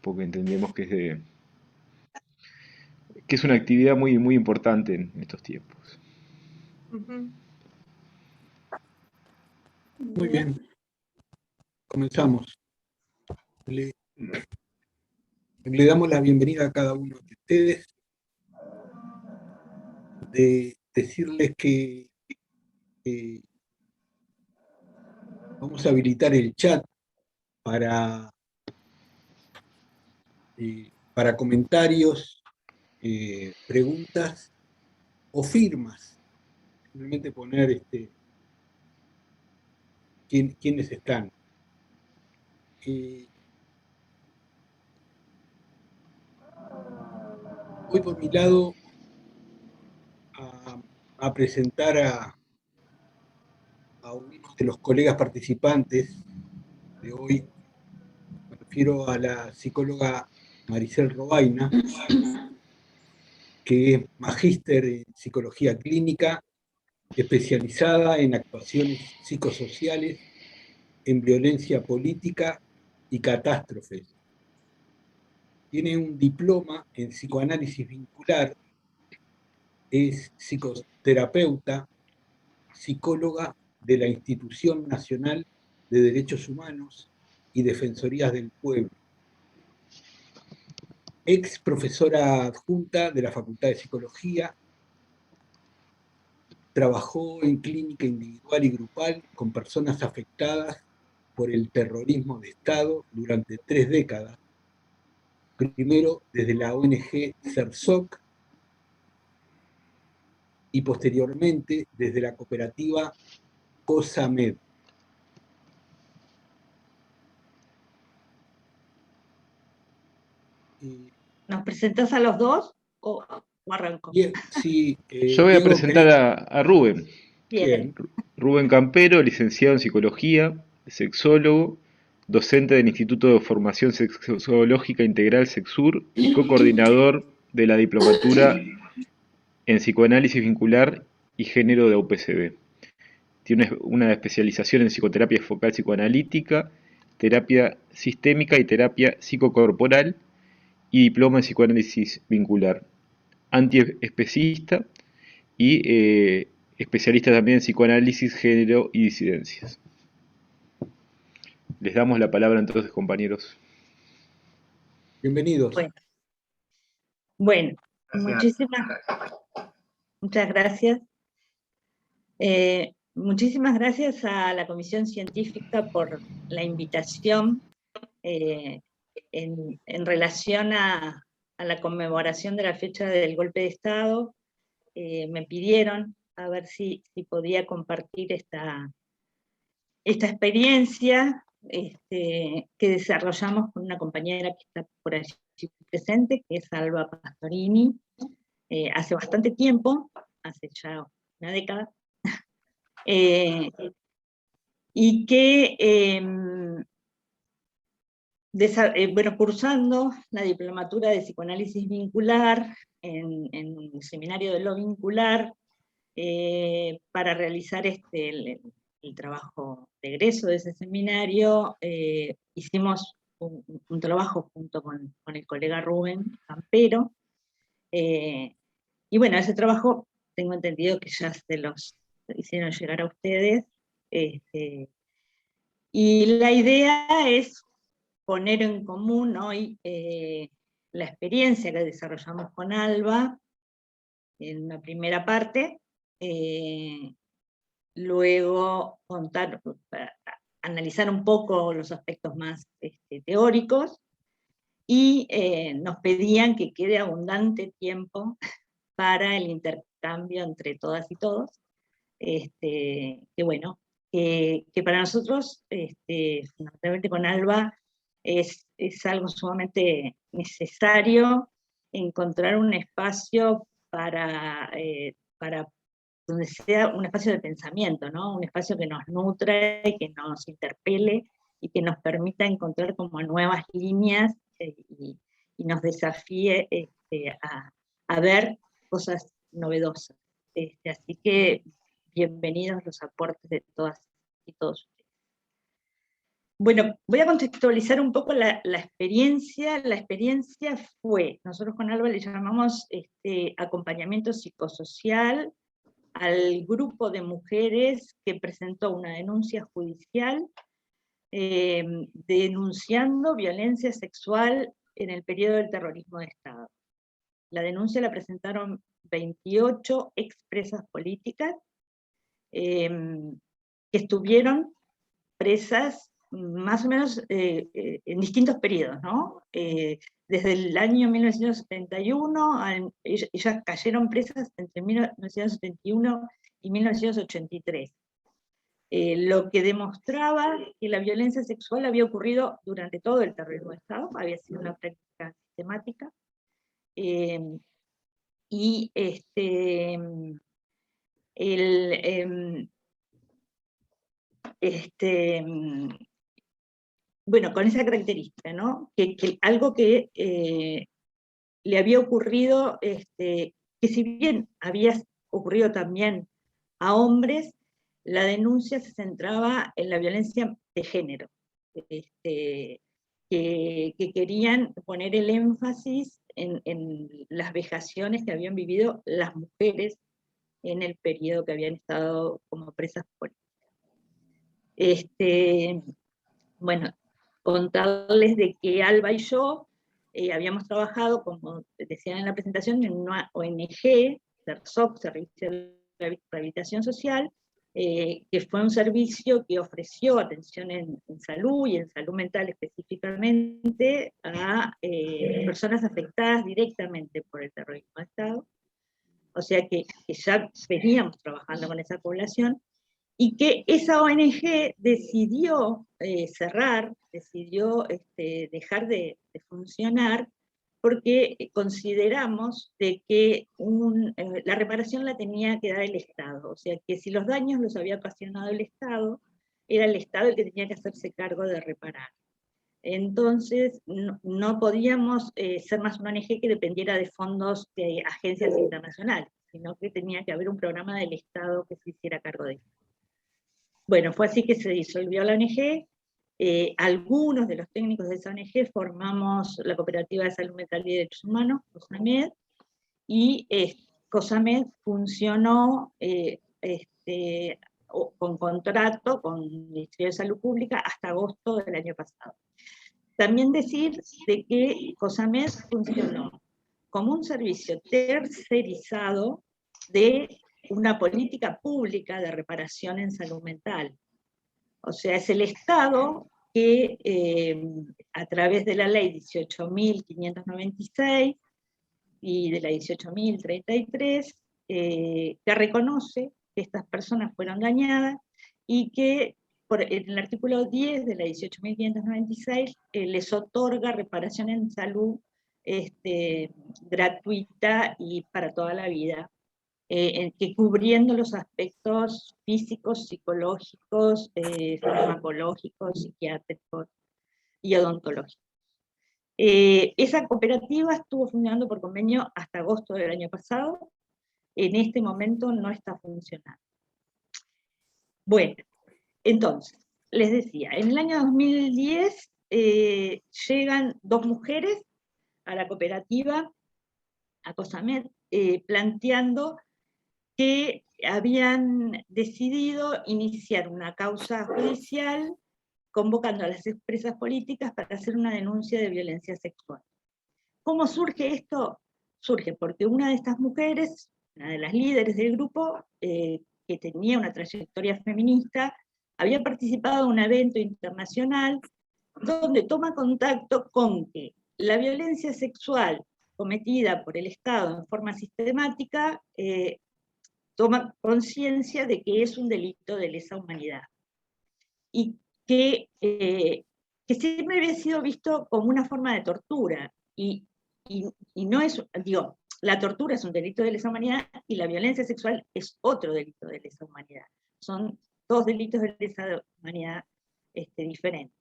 porque entendemos que es una actividad muy, muy importante en estos tiempos. Ujú. Muy bien, comenzamos. Le, le damos la bienvenida a cada uno de ustedes, de decirles que vamos a habilitar el chat para comentarios, preguntas o firmas. Simplemente poner quiénes están. Voy por mi lado a presentar a uno de los colegas participantes de hoy. Me refiero a la psicóloga Maricel Robaina, que es magíster en psicología clínica, especializada en actuaciones psicosociales, en violencia política y catástrofes. Tiene un diploma en psicoanálisis vincular, es psicoterapeuta, psicóloga de la Institución Nacional de Derechos Humanos y Defensorías del Pueblo. Ex profesora adjunta de la Facultad de Psicología, trabajó en clínica individual y grupal con personas afectadas por el terrorismo de Estado durante 3 décadas, primero desde la ONG CERSOC y posteriormente desde la cooperativa COSAMED. ¿Nos presentás a los dos o arranco? Bien, sí, Yo voy a Diego, presentar a Rubén. Bien. Rubén Campero, licenciado en Psicología, sexólogo, docente del Instituto de Formación Sexológica Integral SEXUR y co-coordinador de la Diplomatura en Psicoanálisis Vincular y Género de UPCB. Tiene una especialización en psicoterapia focal psicoanalítica, terapia sistémica y terapia psicocorporal y diploma en psicoanálisis vincular. Antiespecista y especialista también en psicoanálisis, género y disidencias. Les damos la palabra entonces, compañeros. bienvenidos. Bueno, muchas gracias. Muchísimas gracias a la Comisión Científica por la invitación en relación a la conmemoración de la fecha del golpe de Estado. Me pidieron a ver si podía compartir esta experiencia que desarrollamos con una compañera que está por allí presente, que es Alba Pastorini, hace bastante tiempo, hace ya una década, y que, cursando la diplomatura de psicoanálisis vincular en el seminario de lo vincular, para realizar el trabajo de egreso de ese seminario, hicimos un trabajo junto con el colega Rubén Campero, y bueno, ese trabajo tengo entendido que ya se los hicieron llegar a ustedes, y la idea es poner en común hoy la experiencia que desarrollamos con Alba en una primera parte, luego analizar un poco los aspectos más teóricos, y nos pedían que quede abundante tiempo para el intercambio entre todas y todos, que bueno, que para nosotros, fundamentalmente con Alba, es algo sumamente necesario encontrar un espacio para donde sea un espacio de pensamiento, ¿no? Un espacio que nos nutra y que nos interpele y que nos permita encontrar como nuevas líneas y nos desafíe a ver cosas novedosas. Así que bienvenidos los aportes de todas y todos ustedes. Bueno, voy a contextualizar un poco la experiencia. La experiencia fue, nosotros con Alba le llamamos acompañamiento psicosocial al grupo de mujeres que presentó una denuncia judicial denunciando violencia sexual en el periodo del terrorismo de Estado. La denuncia la presentaron 28 expresas políticas que estuvieron presas más o menos en distintos periodos, ¿no? Desde el año 1971, ellas cayeron presas entre 1971 y 1983. Lo que demostraba que la violencia sexual había ocurrido durante todo el terrorismo de Estado, había sido una práctica sistemática, y bueno, con esa característica, ¿no? Que algo que le había ocurrido, que si bien había ocurrido también a hombres, la denuncia se centraba en la violencia de género, que querían poner el énfasis en las vejaciones que habían vivido las mujeres en el periodo que habían estado como presas políticas. Bueno, contarles de que Alba y yo habíamos trabajado, como decían en la presentación, en una ONG, SERSOC, Servicio de Rehabilitación Social, que fue un servicio que ofreció atención en salud y en salud mental específicamente a personas afectadas directamente por el terrorismo de Estado. O sea que ya veníamos trabajando con esa población, y que esa ONG decidió cerrar, decidió dejar de funcionar, porque consideramos de que la reparación la tenía que dar el Estado, o sea que si los daños los había ocasionado el Estado, era el Estado el que tenía que hacerse cargo de reparar. Entonces no podíamos ser más una ONG que dependiera de fondos de agencias internacionales, sino que tenía que haber un programa del Estado que se hiciera cargo de eso. Bueno, fue así que se disolvió la ONG. Algunos de los técnicos de esa ONG formamos la Cooperativa de Salud Mental y Derechos Humanos, COSAMED, y COSAMED funcionó con contrato con el Ministerio de Salud Pública hasta agosto del año pasado. También decir de que COSAMED funcionó como un servicio tercerizado de una política pública de reparación en salud mental. O sea, es el Estado que a través de la ley 18.596 y de la 18.033, que reconoce que estas personas fueron dañadas y que en el artículo 10 de la 18.596 les otorga reparación en salud gratuita y para toda la vida, que cubriendo los aspectos físicos, psicológicos, farmacológicos, psiquiátricos y odontológicos. Esa cooperativa estuvo funcionando por convenio hasta agosto del año pasado. En este momento no está funcionando. Bueno, entonces, les decía, en el año 2010 llegan 2 mujeres a la cooperativa, a COSAMED, planteando que habían decidido iniciar una causa judicial convocando a las expresas políticas para hacer una denuncia de violencia sexual. ¿Cómo surge esto? Surge porque una de estas mujeres, una de las líderes del grupo, que tenía una trayectoria feminista, había participado en un evento internacional donde toma contacto con que la violencia sexual cometida por el Estado en forma sistemática toma conciencia de que es un delito de lesa humanidad, y que siempre había sido visto como una forma de tortura, y no es, digo, la tortura es un delito de lesa humanidad y la violencia sexual es otro delito de lesa humanidad. Son 2 delitos de lesa humanidad diferentes.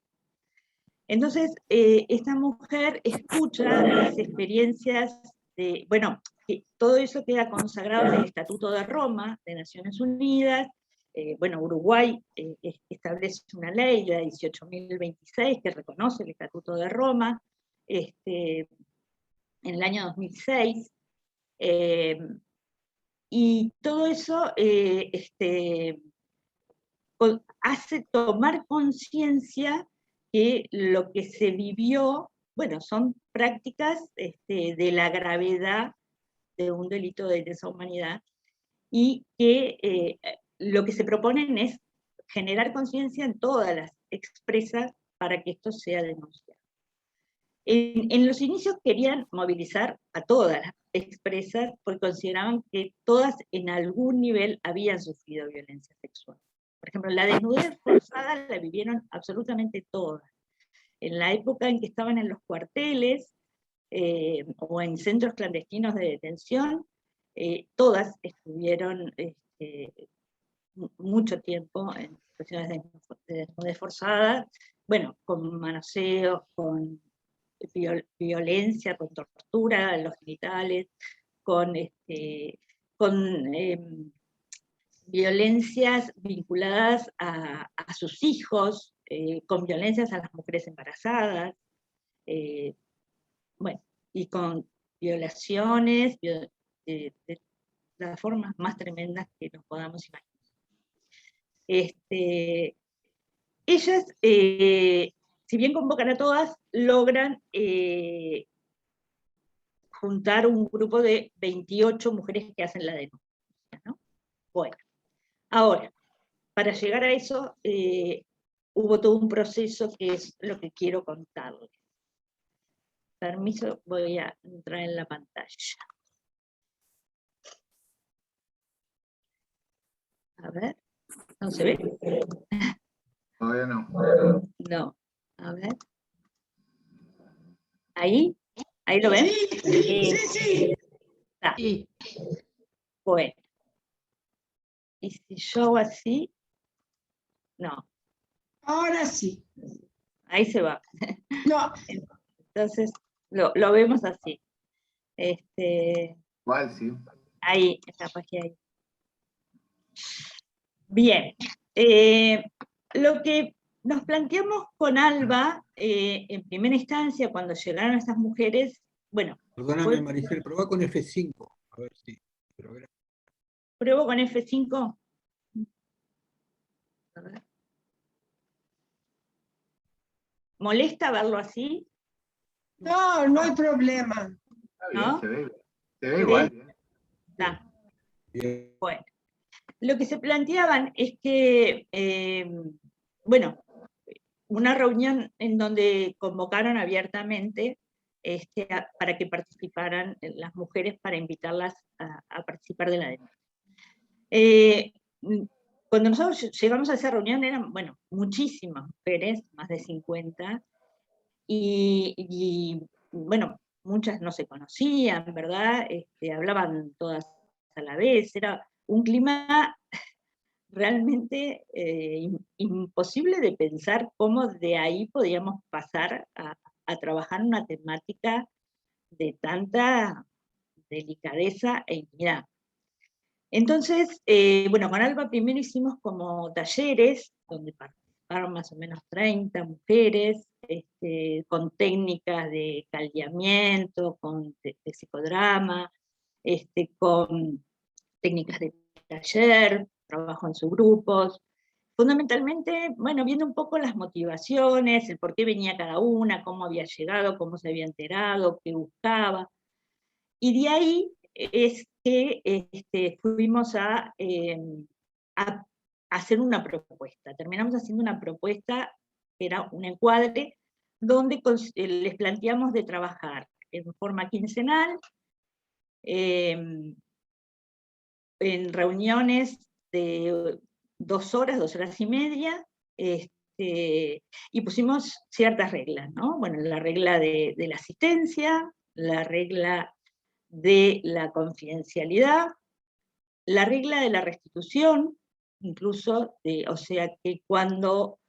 Entonces, esta mujer escucha las experiencias de, bueno, que todo eso queda consagrado en el Estatuto de Roma, de Naciones Unidas, bueno, Uruguay establece una ley, la 18.026, que reconoce el Estatuto de Roma, en el año 2006, y todo eso hace tomar conciencia que lo que se vivió, bueno, son prácticas de la gravedad de un delito de lesa humanidad, y que lo que se proponen es generar conciencia en todas las expresas para que esto sea denunciado. En los inicios querían movilizar a todas las expresas porque consideraban que todas en algún nivel habían sufrido violencia sexual. Por ejemplo, la desnudez forzada la vivieron absolutamente todas. En la época en que estaban en los cuarteles o en centros clandestinos de detención, todas estuvieron mucho tiempo en situaciones de desnudez forzada, bueno, con manoseos, con violencia, con tortura en los genitales, con violencias vinculadas a sus hijos, con violencias a las mujeres embarazadas, bueno, y con violaciones de las formas más tremendas que nos podamos imaginar. Ellas, si bien convocan a todas, logran juntar un grupo de 28 mujeres que hacen la denuncia, ¿no? Bueno, ahora, para llegar a eso, hubo todo un proceso que es lo que quiero contarles. Permiso, voy a entrar en la pantalla. A ver, ¿no se ve? Todavía no. No, a ver. ¿Ahí? ¿Ahí lo ven? Sí. Está. Sí. Bueno. Y si yo hago así, no. Ahora sí. Ahí se va. No. Entonces, lo vemos así. Igual, sí. Ahí, esta página ahí. Bien. Lo que nos planteamos con Alba, en primera instancia, cuando llegaron estas mujeres, bueno. Perdóname, Maricel, probá con F5. A ver si. ¿Pruebo con F5? A ver. ¿Molesta verlo así? No, no hay problema. Está bien, ¿No? se ve igual. Bien. Está. Bien. Bueno. Lo que se planteaban es que, bueno, una reunión en donde convocaron abiertamente para que participaran las mujeres, para invitarlas a participar de la denuncia. Cuando nosotros llegamos a esa reunión eran, bueno, muchísimas mujeres, más de 50, y bueno, muchas no se conocían, ¿verdad? Hablaban todas a la vez, era un clima realmente imposible de pensar cómo de ahí podíamos pasar a trabajar una temática de tanta delicadeza e intimidad. Entonces, bueno, con Alba primero hicimos como talleres, donde participaron más o menos 30 mujeres, con técnicas de caldeamiento, con de psicodrama, con técnicas de taller, trabajo en subgrupos, fundamentalmente, bueno, viendo un poco las motivaciones, el por qué venía cada una, cómo había llegado, cómo se había enterado, qué buscaba, y de ahí es que fuimos a hacer una propuesta. Terminamos haciendo una propuesta, que era un encuadre, donde les planteamos de trabajar en forma quincenal, en reuniones de 2 horas, 2 horas y media, y pusimos ciertas reglas, ¿no? Bueno, la regla de la asistencia, la regla de la confidencialidad, la regla de la restitución, incluso, o sea, que cuando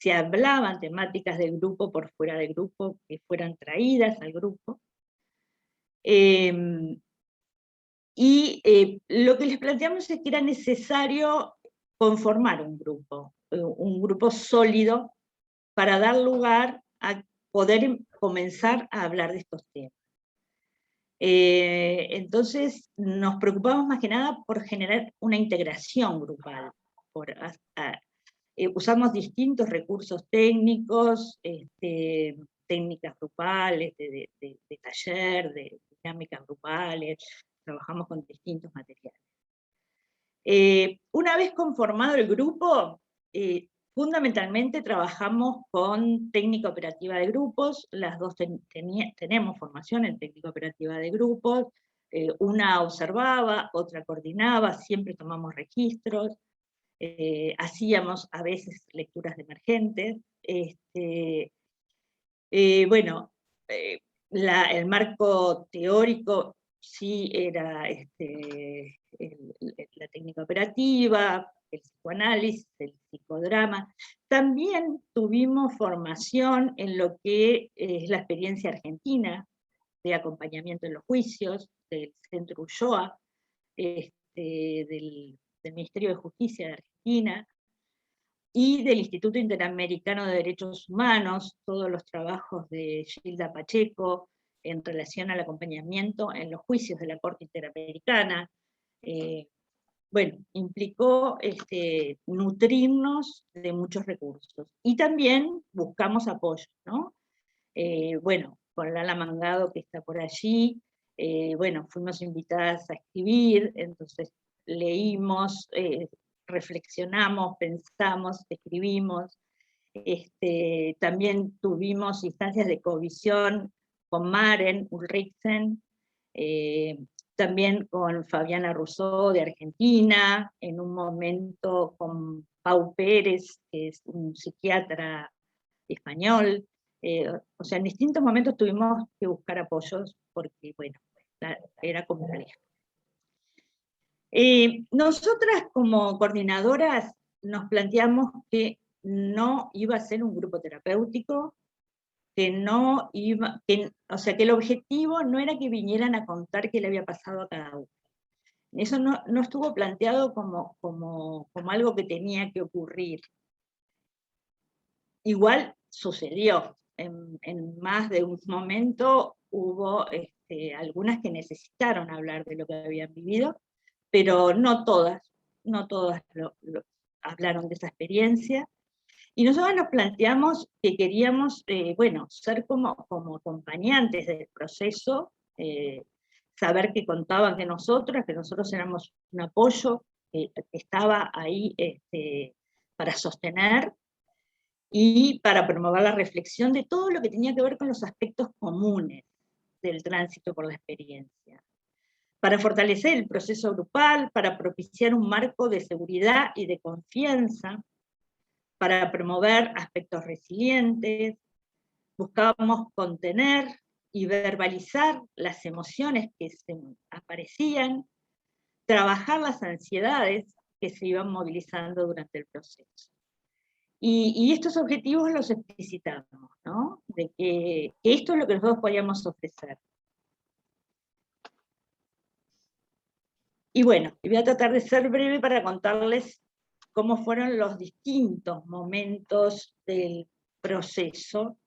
se hablaban temáticas del grupo por fuera del grupo, que fueran traídas al grupo. Y lo que les planteamos es que era necesario conformar un grupo sólido para dar lugar a poder comenzar a hablar de estos temas. Entonces nos preocupamos más que nada por generar una integración grupal, usamos distintos recursos técnicos, técnicas grupales, de taller, de dinámicas grupales, trabajamos con distintos materiales. Una vez conformado el grupo, fundamentalmente trabajamos con técnica operativa de grupos, las dos tenemos formación en técnica operativa de grupos, una observaba, otra coordinaba, siempre tomamos registros, hacíamos a veces lecturas de emergentes, bueno, el marco teórico sí era la técnica operativa, el psicoanálisis, el psicodrama. También tuvimos formación en lo que es la experiencia argentina de acompañamiento en los juicios, del Centro Ulloa, del Ministerio de Justicia de Argentina, y del Instituto Interamericano de Derechos Humanos, todos los trabajos de Gilda Pacheco en relación al acompañamiento en los juicios de la Corte Interamericana. Bueno, implicó nutrirnos de muchos recursos. Y también buscamos apoyo, ¿no? Bueno, con Lala Mangado, que está por allí, bueno, fuimos invitadas a escribir, entonces leímos, reflexionamos, pensamos, escribimos. También tuvimos instancias de covisión con Maren Ulriksen, también con Fabiana Rousseau de Argentina, en un momento con Pau Pérez, que es un psiquiatra español. O sea, en distintos momentos tuvimos que buscar apoyos porque, bueno, era complejo. Nosotras como coordinadoras nos planteamos que no iba a ser un grupo terapéutico, que no iba, o sea, que el objetivo no era que vinieran a contar qué le había pasado a cada uno. Eso no estuvo planteado como algo que tenía que ocurrir. Igual sucedió, en más de un momento hubo algunas que necesitaron hablar de lo que habían vivido, pero no todas hablaron de esa experiencia. Y nosotros nos planteamos que queríamos, bueno, ser como acompañantes del proceso, saber que contaban que nosotros éramos un apoyo que estaba ahí para sostener y para promover la reflexión de todo lo que tenía que ver con los aspectos comunes del tránsito por la experiencia, para fortalecer el proceso grupal, para propiciar un marco de seguridad y de confianza, para promover aspectos resilientes. Buscábamos contener y verbalizar las emociones que se aparecían, trabajar las ansiedades que se iban movilizando durante el proceso. Y estos objetivos los explicitamos, ¿no? De que esto es lo que nosotros podíamos ofrecer. Y bueno, voy a tratar de ser breve para contarles cómo fueron los distintos momentos del proceso,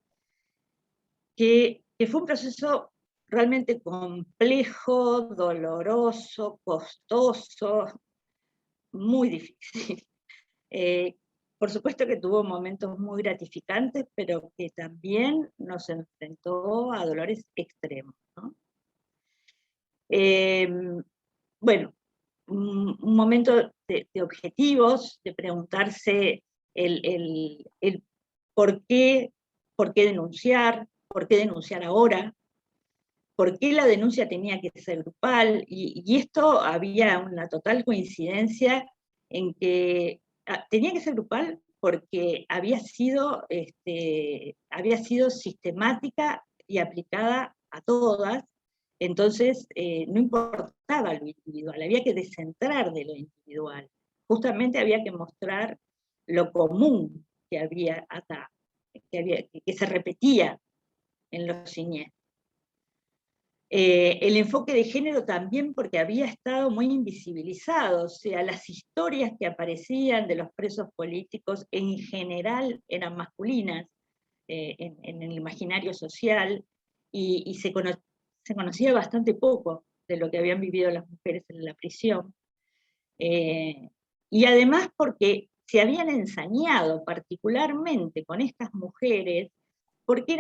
que fue un proceso realmente complejo, doloroso, costoso, muy difícil. Por supuesto que tuvo momentos muy gratificantes, pero que también nos enfrentó a dolores extremos, ¿no? Bueno, un momento de objetivos, de preguntarse el por qué denunciar ahora, por qué la denuncia tenía que ser grupal, y esto había una total coincidencia en que tenía que ser grupal porque había sido sistemática y aplicada a todas. Entonces no importaba lo individual, había que descentrar de lo individual. Justamente había que mostrar lo común que había acá, que se repetía en los siniestros. El enfoque de género también porque había estado muy invisibilizado, o sea, las historias que aparecían de los presos políticos en general eran masculinas en el imaginario social, y se conocía bastante poco de lo que habían vivido las mujeres en la prisión. Y además porque se habían ensañado particularmente con estas mujeres, porque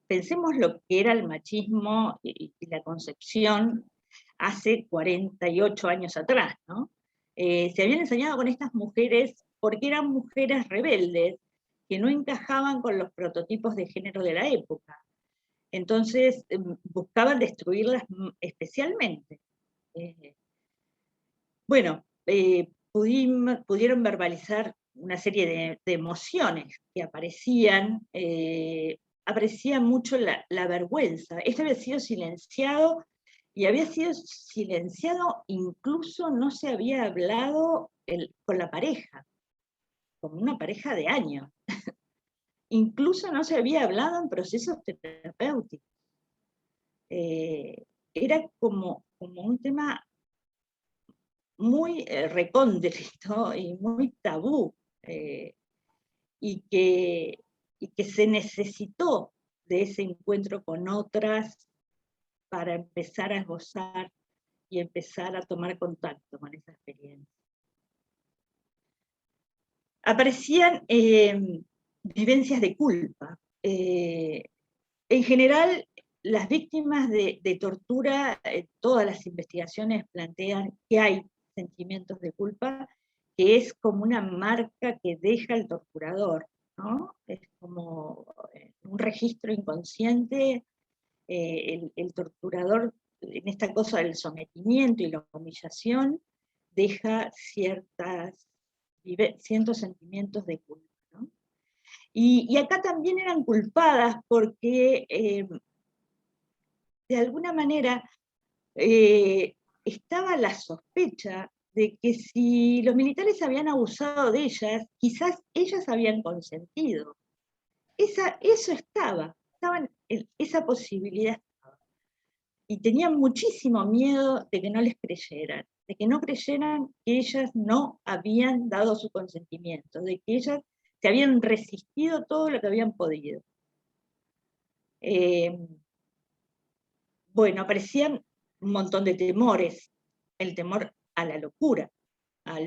pensemos lo que era el machismo y la concepción hace 48 años atrás, ¿no? Se habían ensañado con estas mujeres porque eran mujeres rebeldes que no encajaban con los prototipos de género de la época. Entonces buscaban destruirlas especialmente. Bueno, pudieron verbalizar una serie de emociones que aparecían, aparecía mucho la vergüenza. Esto había sido silenciado, y había sido silenciado, incluso no se había hablado con la pareja, como una pareja de años. Incluso no se había hablado en procesos terapéuticos. Era como un tema muy recóndito y muy tabú, y que se necesitó de ese encuentro con otras para empezar a gozar y empezar a tomar contacto con esa experiencia. Aparecían vivencias de culpa. En general, las víctimas de tortura, todas las investigaciones plantean que hay sentimientos de culpa, que es como una marca que deja el torturador, ¿no? Es como un registro inconsciente. El torturador, en esta cosa del sometimiento y la humillación, deja ciertos sentimientos de culpa, ¿no? Y acá también eran culpadas porque de alguna manera estaba la sospecha de que si los militares habían abusado de ellas, quizás ellas habían consentido. Eso esa posibilidad estaba. Y tenían muchísimo miedo de que no les creyeran, de que no creyeran que ellas no habían dado su consentimiento, de que ellas se habían resistido todo lo que habían podido. Bueno, aparecían un montón de temores, el temor a la locura,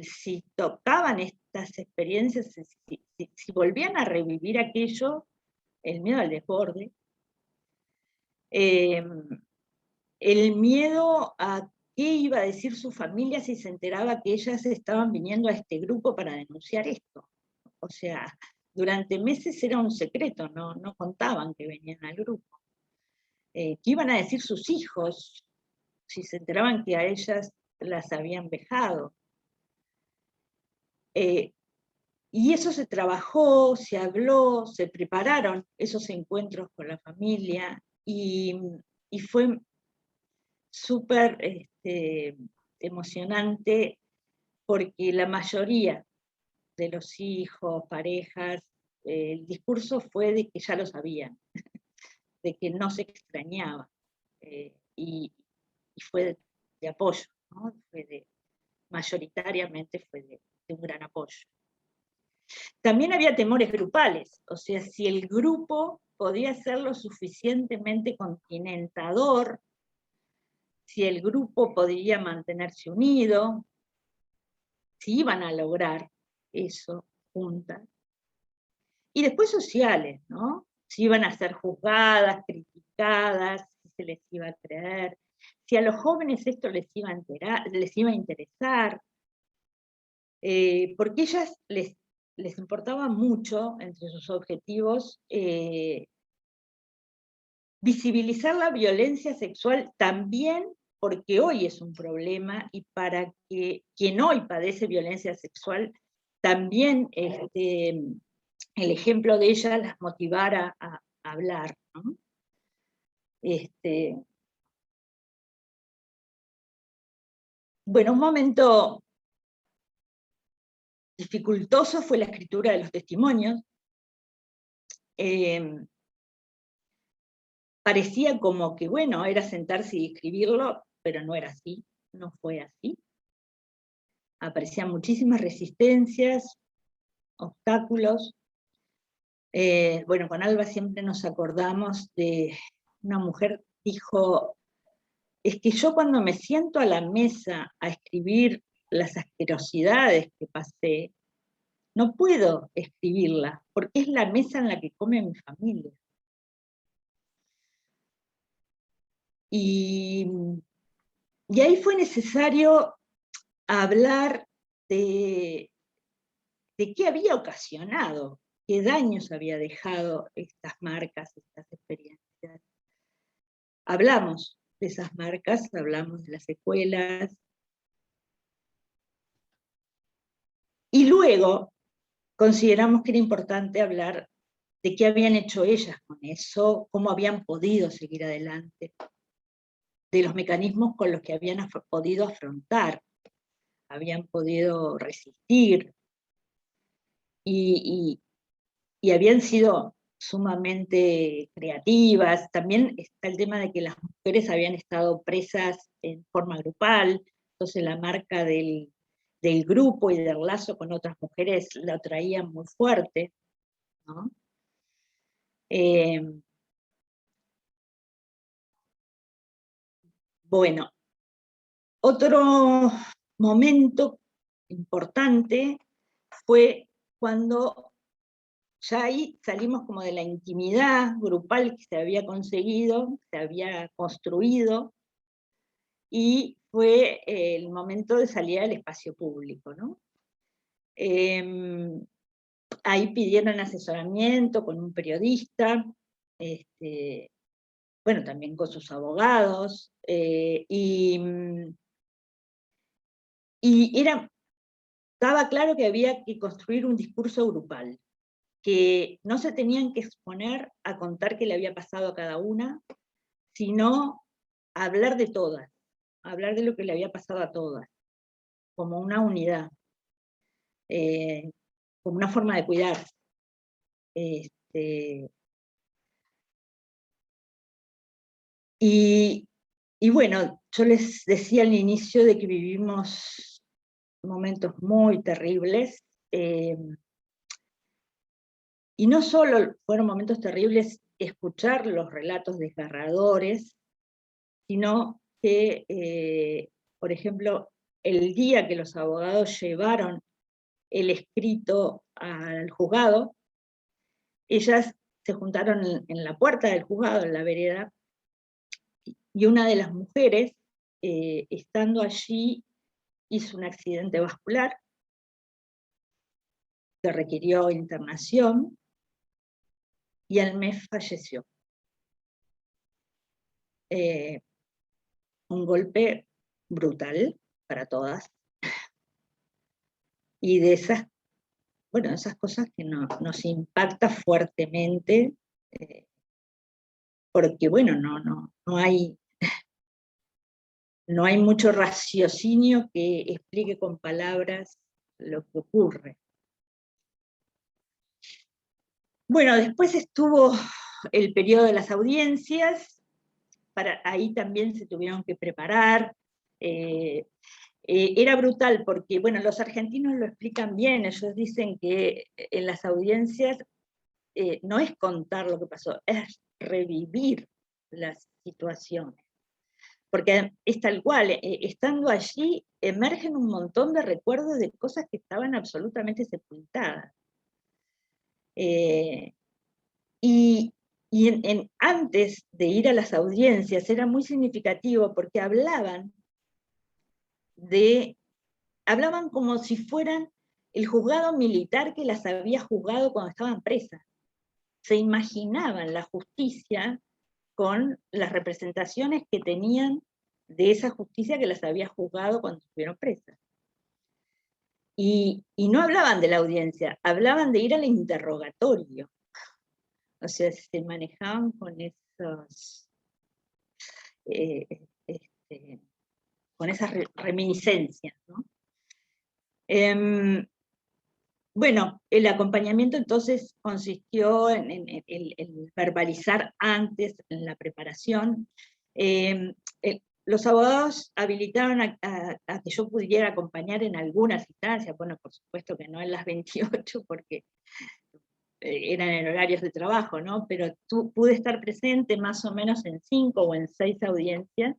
si tocaban estas experiencias, si volvían a revivir aquello, el miedo al desborde, el miedo a qué iba a decir su familia si se enteraba que ellas estaban viniendo a este grupo para denunciar esto. O sea, durante meses era un secreto, no contaban que venían al grupo. ¿Qué iban a decir sus hijos si se enteraban que a ellas las habían vejado? Y eso se trabajó, se habló, se prepararon esos encuentros con la familia, y fue súper emocionante, porque la mayoría de los hijos, parejas, el discurso fue de que ya lo sabían, de que no se extrañaba, y fue de apoyo, ¿no? Mayoritariamente fue de un gran apoyo. También había temores grupales, o sea, si el grupo podía ser lo suficientemente continentador, si el grupo podía mantenerse unido, si iban a lograr eso juntas. Y después sociales, ¿no? Si iban a ser juzgadas, criticadas, si se les iba a creer, si a los jóvenes esto les iba a interesar, porque ellas les importaba mucho, entre sus objetivos, visibilizar la violencia sexual también, porque hoy es un problema, y para que quien hoy padece violencia sexual también el ejemplo de ella las motivara a hablar, ¿no? Bueno, un momento dificultoso fue la escritura de los testimonios. parecía como que, bueno, era sentarse y escribirlo, pero no era así, no fue así. Aparecían muchísimas resistencias, obstáculos. Bueno, con Alba siempre nos acordamos de una mujer, dijo, es que yo cuando me siento a la mesa a escribir las asquerosidades que pasé, no puedo escribirlas, porque es la mesa en la que come mi familia. Y ahí fue necesario hablar de qué había ocasionado, qué daños había dejado estas marcas, estas experiencias. Hablamos de esas marcas, hablamos de las secuelas. Y luego consideramos que era importante hablar de qué habían hecho ellas con eso, cómo habían podido seguir adelante, de los mecanismos con los que habían podido afrontar, habían podido resistir, y habían sido sumamente creativas. También está el tema de que las mujeres habían estado presas en forma grupal, entonces la marca del grupo y del lazo con otras mujeres la traían muy fuerte, ¿no? Bueno, otro momento importante fue cuando ya ahí salimos como de la intimidad grupal que se había conseguido, se había construido, y fue el momento de salir al espacio público, ¿no? Ahí pidieron asesoramiento con un periodista, bueno, también con sus abogados, y estaba claro que había que construir un discurso grupal, que no se tenían que exponer a contar qué le había pasado a cada una, sino a hablar de todas, a hablar de lo que le había pasado a todas, como una unidad, como una forma de cuidarse. Y bueno, yo les decía al inicio de que vivimos momentos muy terribles, y no solo fueron momentos terribles escuchar los relatos desgarradores, sino que, por ejemplo, el día que los abogados llevaron el escrito al juzgado, ellas se juntaron en la puerta del juzgado, en la vereda, y una de las mujeres, estando allí, hizo un accidente vascular que requirió internación, y al mes falleció. Un golpe brutal para todas, y de esas, bueno, esas cosas que nos impacta fuertemente, porque bueno, no hay mucho raciocinio que explique con palabras lo que ocurre. Bueno, después estuvo el periodo de las audiencias, ahí también se tuvieron que preparar. Era brutal porque, bueno, los argentinos lo explican bien, ellos dicen que en las audiencias no es contar lo que pasó, es revivir las situaciones. Porque es tal cual, estando allí emergen un montón de recuerdos de cosas que estaban absolutamente sepultadas. Y antes de ir a las audiencias era muy significativo porque hablaban como si fueran el juzgado militar que las había juzgado cuando estaban presas. Se imaginaban la justicia con las representaciones que tenían de esa justicia que las había juzgado cuando estuvieron presas. Y no hablaban de la audiencia, hablaban de ir al interrogatorio. O sea, se manejaban con esos, con esas reminiscencias, ¿no? bueno, el acompañamiento entonces consistió en verbalizar antes, en la preparación. Los abogados habilitaron a que yo pudiera acompañar en algunas instancias, bueno, por supuesto que no en las 28, porque eran en horarios de trabajo, ¿no? Pero pude estar presente más o menos en 5 o en 6 audiencias,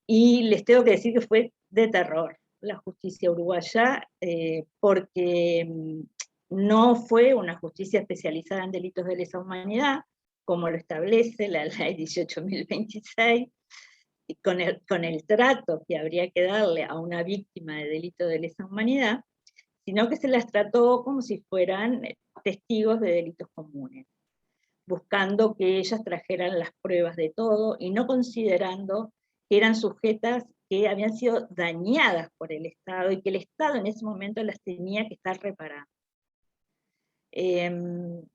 y les tengo que decir que fue de terror la justicia uruguaya, porque no fue una justicia especializada en delitos de lesa humanidad, como lo establece la ley 18.026, y con el trato que habría que darle a una víctima de delito de lesa humanidad, sino que se las trató como si fueran testigos de delitos comunes, buscando que ellas trajeran las pruebas de todo y no considerando que eran sujetas que habían sido dañadas por el Estado y que el Estado en ese momento las tenía que estar reparando. En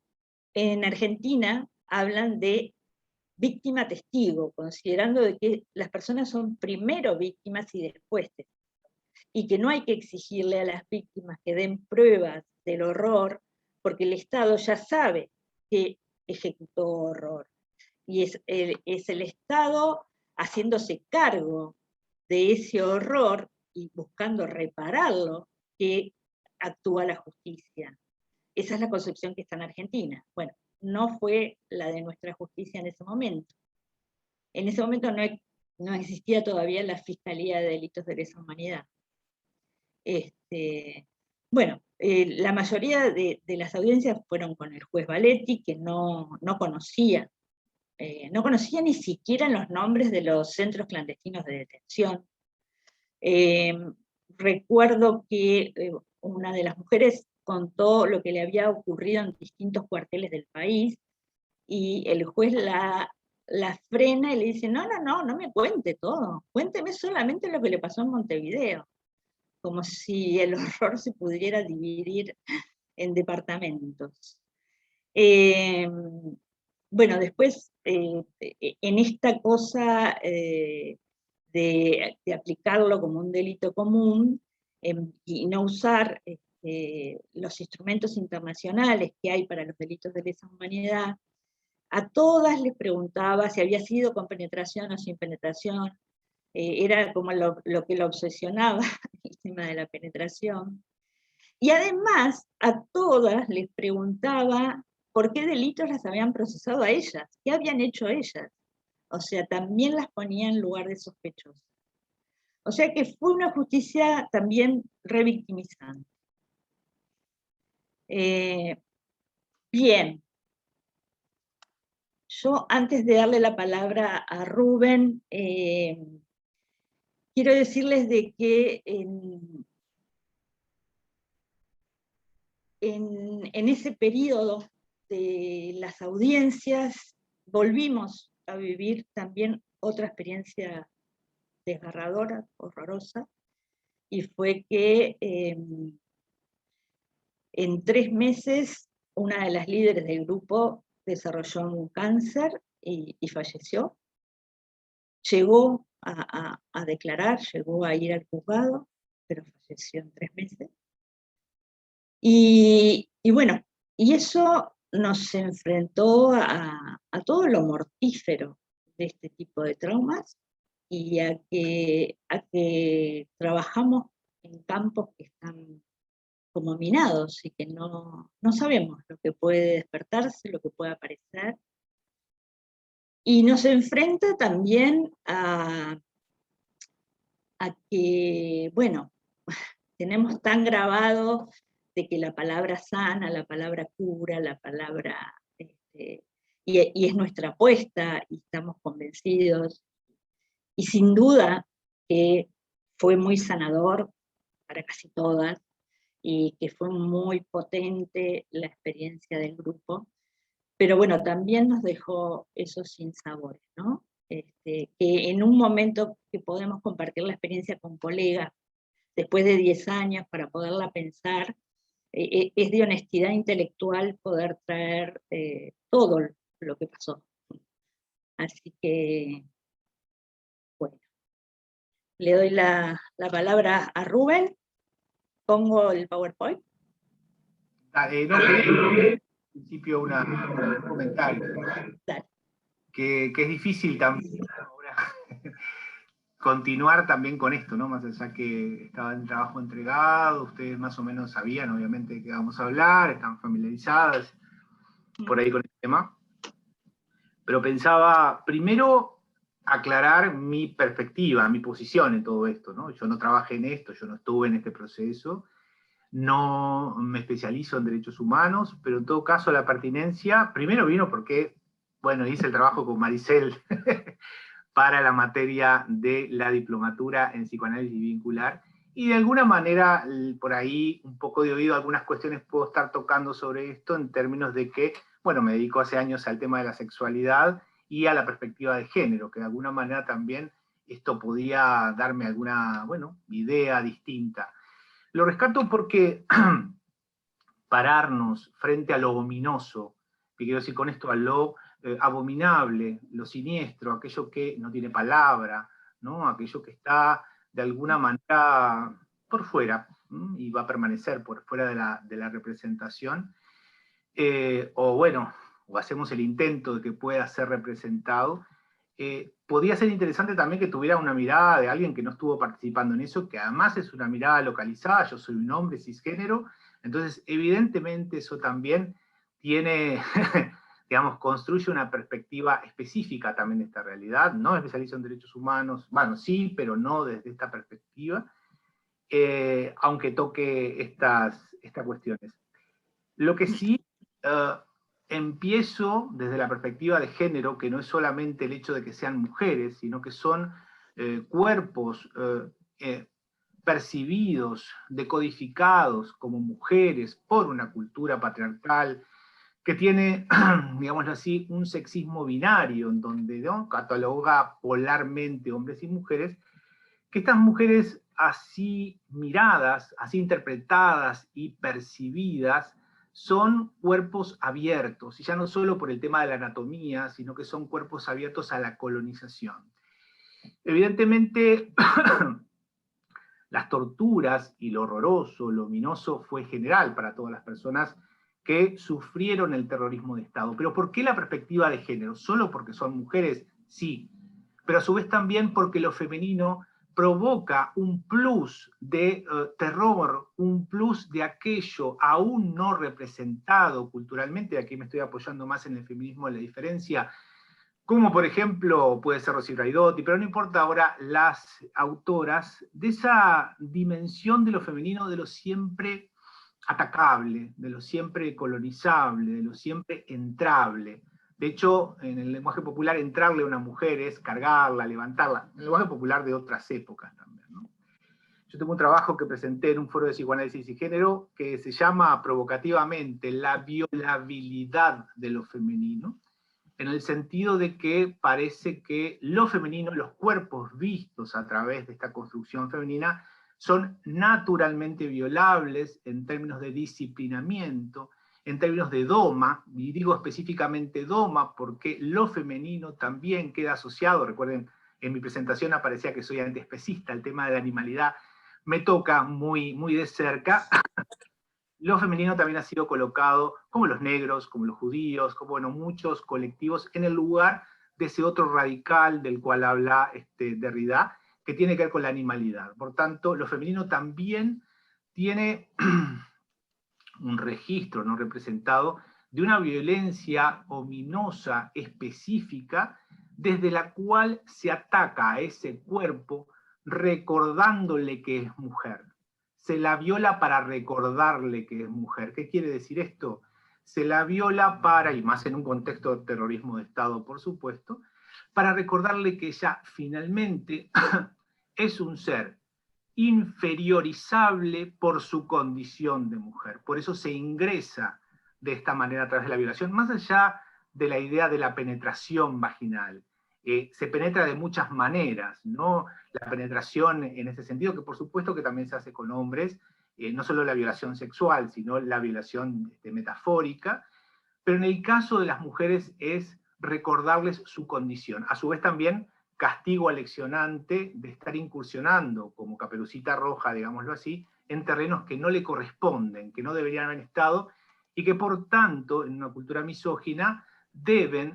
Argentina hablan de víctima testigo, considerando de que las personas son primero víctimas y después testigos, y que no hay que exigirle a las víctimas que den pruebas del horror, porque el Estado ya sabe que ejecutó horror, y es el Estado haciéndose cargo de ese horror y buscando repararlo, que actúa la justicia. Esa es la concepción que está en Argentina. Bueno, no fue la de nuestra justicia en ese momento. En ese momento no existía todavía la Fiscalía de Delitos de Lesa Humanidad. Bueno, la mayoría de las audiencias fueron con el juez Valetti, que no conocía ni siquiera los nombres de los centros clandestinos de detención. Recuerdo que una de las mujeres contó lo que le había ocurrido en distintos cuarteles del país, y el juez la frena y le dice, no me cuente todo, cuénteme solamente lo que le pasó en Montevideo, como si el horror se pudiera dividir en departamentos. Bueno, después, en esta cosa de aplicarlo como un delito común, y no usar los instrumentos internacionales que hay para los delitos de lesa humanidad, a todas les preguntaba si había sido con penetración o sin penetración. Era como lo que lo obsesionaba, el tema de la penetración. Y además, a todas les preguntaba por qué delitos las habían procesado a ellas, qué habían hecho ellas. O sea, también las ponía en lugar de sospechosas. O sea que fue una justicia también revictimizante. Bien. Yo, antes de darle la palabra a Rubén, quiero decirles de que en ese periodo de las audiencias volvimos a vivir también otra experiencia desgarradora, horrorosa, y fue que en 3 meses una de las líderes del grupo desarrolló un cáncer y falleció. Llegó a declarar, llegó a ir al juzgado, pero falleció en 3 meses. Y bueno, y eso nos enfrentó a todo lo mortífero de este tipo de traumas, y a que trabajamos en campos que están como minados y que no sabemos lo que puede despertarse, lo que puede aparecer. Y nos enfrenta también a que, bueno, tenemos tan grabado de que la palabra sana, la palabra cura, la palabra, y es nuestra apuesta, y estamos convencidos, y sin duda que fue muy sanador para casi todas, y que fue muy potente la experiencia del grupo, pero bueno, también nos dejó esos sinsabores, ¿no? Que en un momento que podemos compartir la experiencia con colegas, después de 10 años, para poderla pensar, es de honestidad intelectual poder traer todo lo que pasó. Así que, bueno, le doy la palabra a Rubén, pongo el PowerPoint. No, quería en principio un comentario. Dale. Que es difícil también ahora continuar también con esto, ¿no? Más allá que estaba en trabajo entregado, ustedes más o menos sabían, obviamente, de qué vamos a hablar, están familiarizadas por ahí con el tema. Pero pensaba, primero, aclarar mi perspectiva, mi posición en todo esto, ¿no? Yo no trabajé en esto, yo no estuve en este proceso, no me especializo en derechos humanos, pero en todo caso la pertinencia, primero vino porque, bueno, hice el trabajo con Maricel para la materia de la diplomatura en psicoanálisis vincular, y de alguna manera, por ahí, un poco de oído, algunas cuestiones puedo estar tocando sobre esto en términos de que, bueno, me dedico hace años al tema de la sexualidad y a la perspectiva de género, que de alguna manera también esto podía darme alguna, bueno, idea distinta. Lo rescato porque pararnos frente a lo ominoso, que quiero decir con esto a lo abominable, lo siniestro, aquello que no tiene palabra, ¿no? Aquello que está de alguna manera por fuera, y va a permanecer por fuera de la representación, o bueno, o hacemos el intento de que pueda ser representado. Podría ser interesante también que tuviera una mirada de alguien que no estuvo participando en eso, que además es una mirada localizada. Yo soy un hombre cisgénero, entonces evidentemente eso también tiene, digamos, construye una perspectiva específica también de esta realidad. No especializo en derechos humanos, bueno, sí, pero no desde esta perspectiva, aunque toque estas cuestiones. Lo que sí, empiezo desde la perspectiva de género, que no es solamente el hecho de que sean mujeres, sino que son cuerpos percibidos, decodificados como mujeres por una cultura patriarcal que tiene, digámoslo así, un sexismo binario, en donde, ¿no?, cataloga polarmente hombres y mujeres, que estas mujeres así miradas, así interpretadas y percibidas, son cuerpos abiertos, y ya no solo por el tema de la anatomía, sino que son cuerpos abiertos a la colonización. Evidentemente, las torturas y lo horroroso, lo ominoso, fue general para todas las personas que sufrieron el terrorismo de Estado. ¿Pero por qué la perspectiva de género? ¿Solo porque son mujeres? Sí, pero a su vez también porque lo femenino provoca un plus de terror, un plus de aquello aún no representado culturalmente. Aquí me estoy apoyando más en el feminismo de la diferencia, como por ejemplo puede ser Rosy Braidotti, pero no importa ahora, las autoras de esa dimensión de lo femenino, de lo siempre atacable, de lo siempre colonizable, de lo siempre entrable. De hecho, en el lenguaje popular, entrarle a una mujer es cargarla, levantarla. En el lenguaje popular de otras épocas también, ¿no? Yo tengo un trabajo que presenté en un foro de psicoanálisis y género que se llama provocativamente La violabilidad de lo femenino, en el sentido de que parece que lo femenino, los cuerpos vistos a través de esta construcción femenina, son naturalmente violables en términos de disciplinamiento, en términos de doma, y digo específicamente doma porque lo femenino también queda asociado. Recuerden, en mi presentación aparecía que soy antiespecista, el tema de la animalidad me toca muy, muy de cerca. Lo femenino también ha sido colocado, como los negros, como los judíos, como, bueno, muchos colectivos, en el lugar de ese otro radical del cual habla Derrida, que tiene que ver con la animalidad. Por tanto, lo femenino también tiene un registro no representado de una violencia ominosa específica, desde la cual se ataca a ese cuerpo recordándole que es mujer. Se la viola para recordarle que es mujer. ¿Qué quiere decir esto? Se la viola para, y más en un contexto de terrorismo de Estado, por supuesto, para recordarle que ella finalmente es un ser inferiorizable por su condición de mujer. Por eso se ingresa de esta manera a través de la violación, más allá de la idea de la penetración vaginal. Se penetra de muchas maneras, ¿no? La penetración en ese sentido, que por supuesto que también se hace con hombres, no solo la violación sexual, sino la violación metafórica, pero en el caso de las mujeres es recordarles su condición. A su vez también castigo aleccionante de estar incursionando como Caperucita Roja, digámoslo así, en terrenos que no le corresponden, que no deberían haber estado, y que por tanto, en una cultura misógina,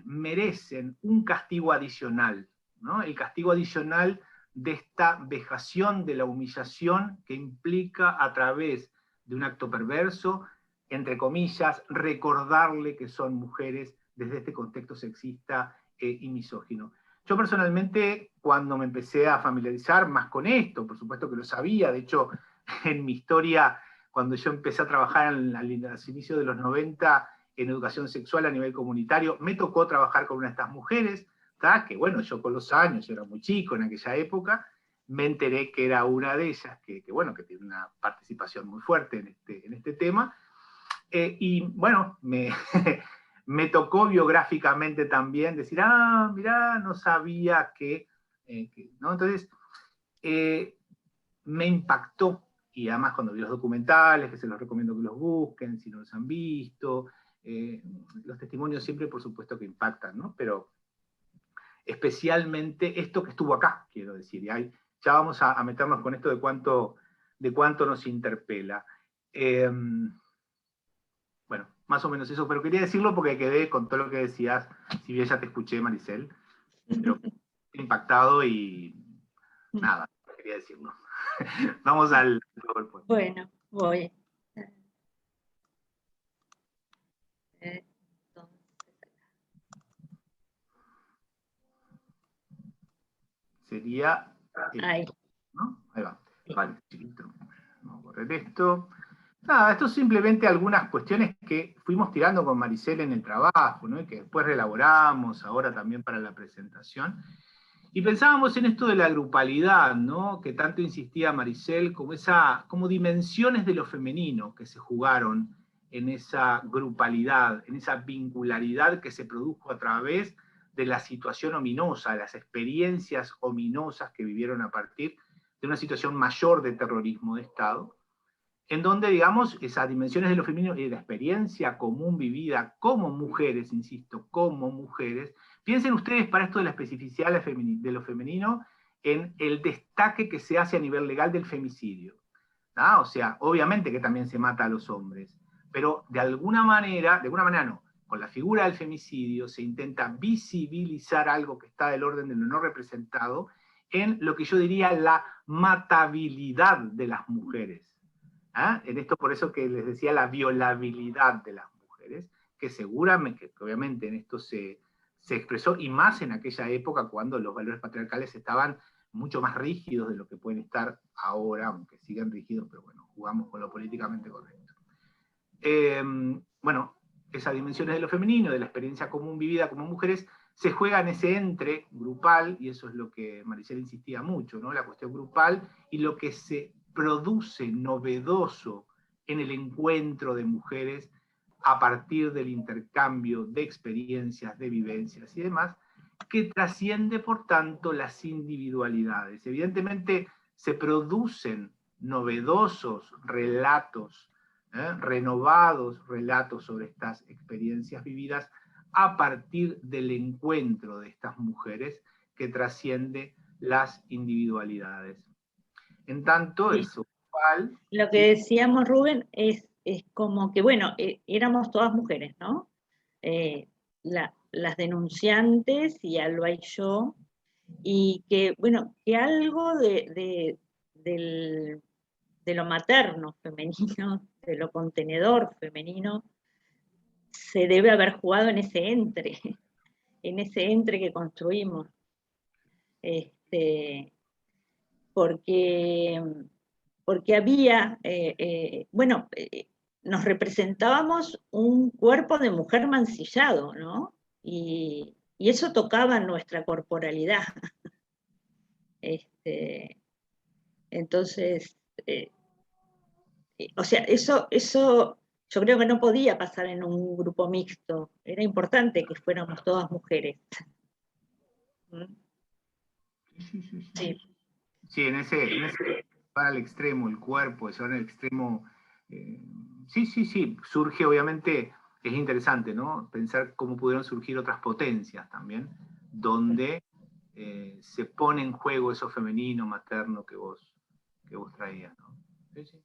merecen un castigo adicional, ¿no? El castigo adicional de esta vejación, de la humillación que implica a través de un acto perverso, entre comillas, recordarle que son mujeres desde este contexto sexista y misógino. Yo personalmente, cuando me empecé a familiarizar más con esto, por supuesto que lo sabía, de hecho, en mi historia, cuando yo empecé a trabajar a los inicios de los 90 en educación sexual a nivel comunitario, me tocó trabajar con una de estas mujeres, ¿tá? Que bueno, yo con los años, yo era muy chico en aquella época, me enteré que era una de ellas, bueno, que tiene una participación muy fuerte en este tema, y bueno, me tocó biográficamente también decir, ah, mirá, no sabía ¿no? Entonces, me impactó, y además cuando vi los documentales, que se los recomiendo que los busquen, si no los han visto, los testimonios siempre por supuesto que impactan, ¿no? Pero especialmente esto que estuvo acá, quiero decir, y ahí ya vamos a meternos con esto de cuánto nos interpela. Bueno, más o menos eso, pero quería decirlo porque quedé con todo lo que decías, si bien ya te escuché, Maricel, pero impactado y nada, quería decirlo. Vamos al PowerPoint. Bueno, voy. Sería... Ahí. ¿no? Ahí va. Vale, chiquito. Vamos a correr esto. Nada, esto es simplemente algunas cuestiones que fuimos tirando con Maricel en el trabajo, ¿no? Y que después reelaboramos ahora también para la presentación. Y pensábamos en esto de la grupalidad, ¿no? Que tanto insistía Maricel, como dimensiones de lo femenino que se jugaron en esa grupalidad, en esa vincularidad que se produjo a través de la situación ominosa, de las experiencias ominosas que vivieron a partir de una situación mayor de terrorismo de Estado, en donde, digamos, esas dimensiones de lo femenino y de la experiencia común vivida como mujeres, insisto, como mujeres, piensen ustedes para esto de la especificidad de lo femenino en el destaque que se hace a nivel legal del femicidio. ¿Ah? O sea, obviamente que también se mata a los hombres, pero de alguna manera no, con la figura del femicidio se intenta visibilizar algo que está del orden de lo no representado en lo que yo diría la matabilidad de las mujeres. ¿Ah? En esto por eso que les decía la violabilidad de las mujeres, que seguramente, que obviamente en esto se expresó, y más en aquella época cuando los valores patriarcales estaban mucho más rígidos de lo que pueden estar ahora, aunque siguen rígidos, pero bueno, jugamos con lo políticamente correcto. Bueno, esas dimensiones de lo femenino, de la experiencia común vivida como mujeres, se juega en ese entre grupal, y eso es lo que Maricel insistía mucho, ¿no? La cuestión grupal y lo que se produce novedoso en el encuentro de mujeres a partir del intercambio de experiencias, de vivencias y demás, que trasciende, por tanto, las individualidades. Evidentemente, se producen novedosos relatos, renovados relatos sobre estas experiencias vividas a partir del encuentro de estas mujeres que trasciende las individualidades. En tanto, Sí. eso cual, Lo que decíamos, Rubén, es como que, bueno, éramos todas mujeres, ¿no? Las denunciantes y Alba y yo, y que, bueno, que algo de lo materno femenino, de lo contenedor femenino, se debe haber jugado en ese entre que construimos. Porque había, bueno, nos representábamos un cuerpo de mujer mancillado, ¿no? Y eso tocaba nuestra corporalidad. Entonces, o sea, eso yo creo que no podía pasar en un grupo mixto. Era importante que fuéramos todas mujeres. Sí. Sí, en ese para el extremo, el cuerpo, eso en el extremo. Sí, surge obviamente, es interesante, ¿no? Pensar cómo pudieron surgir otras potencias también, donde se pone en juego eso femenino, materno que vos traías, ¿no? Sí.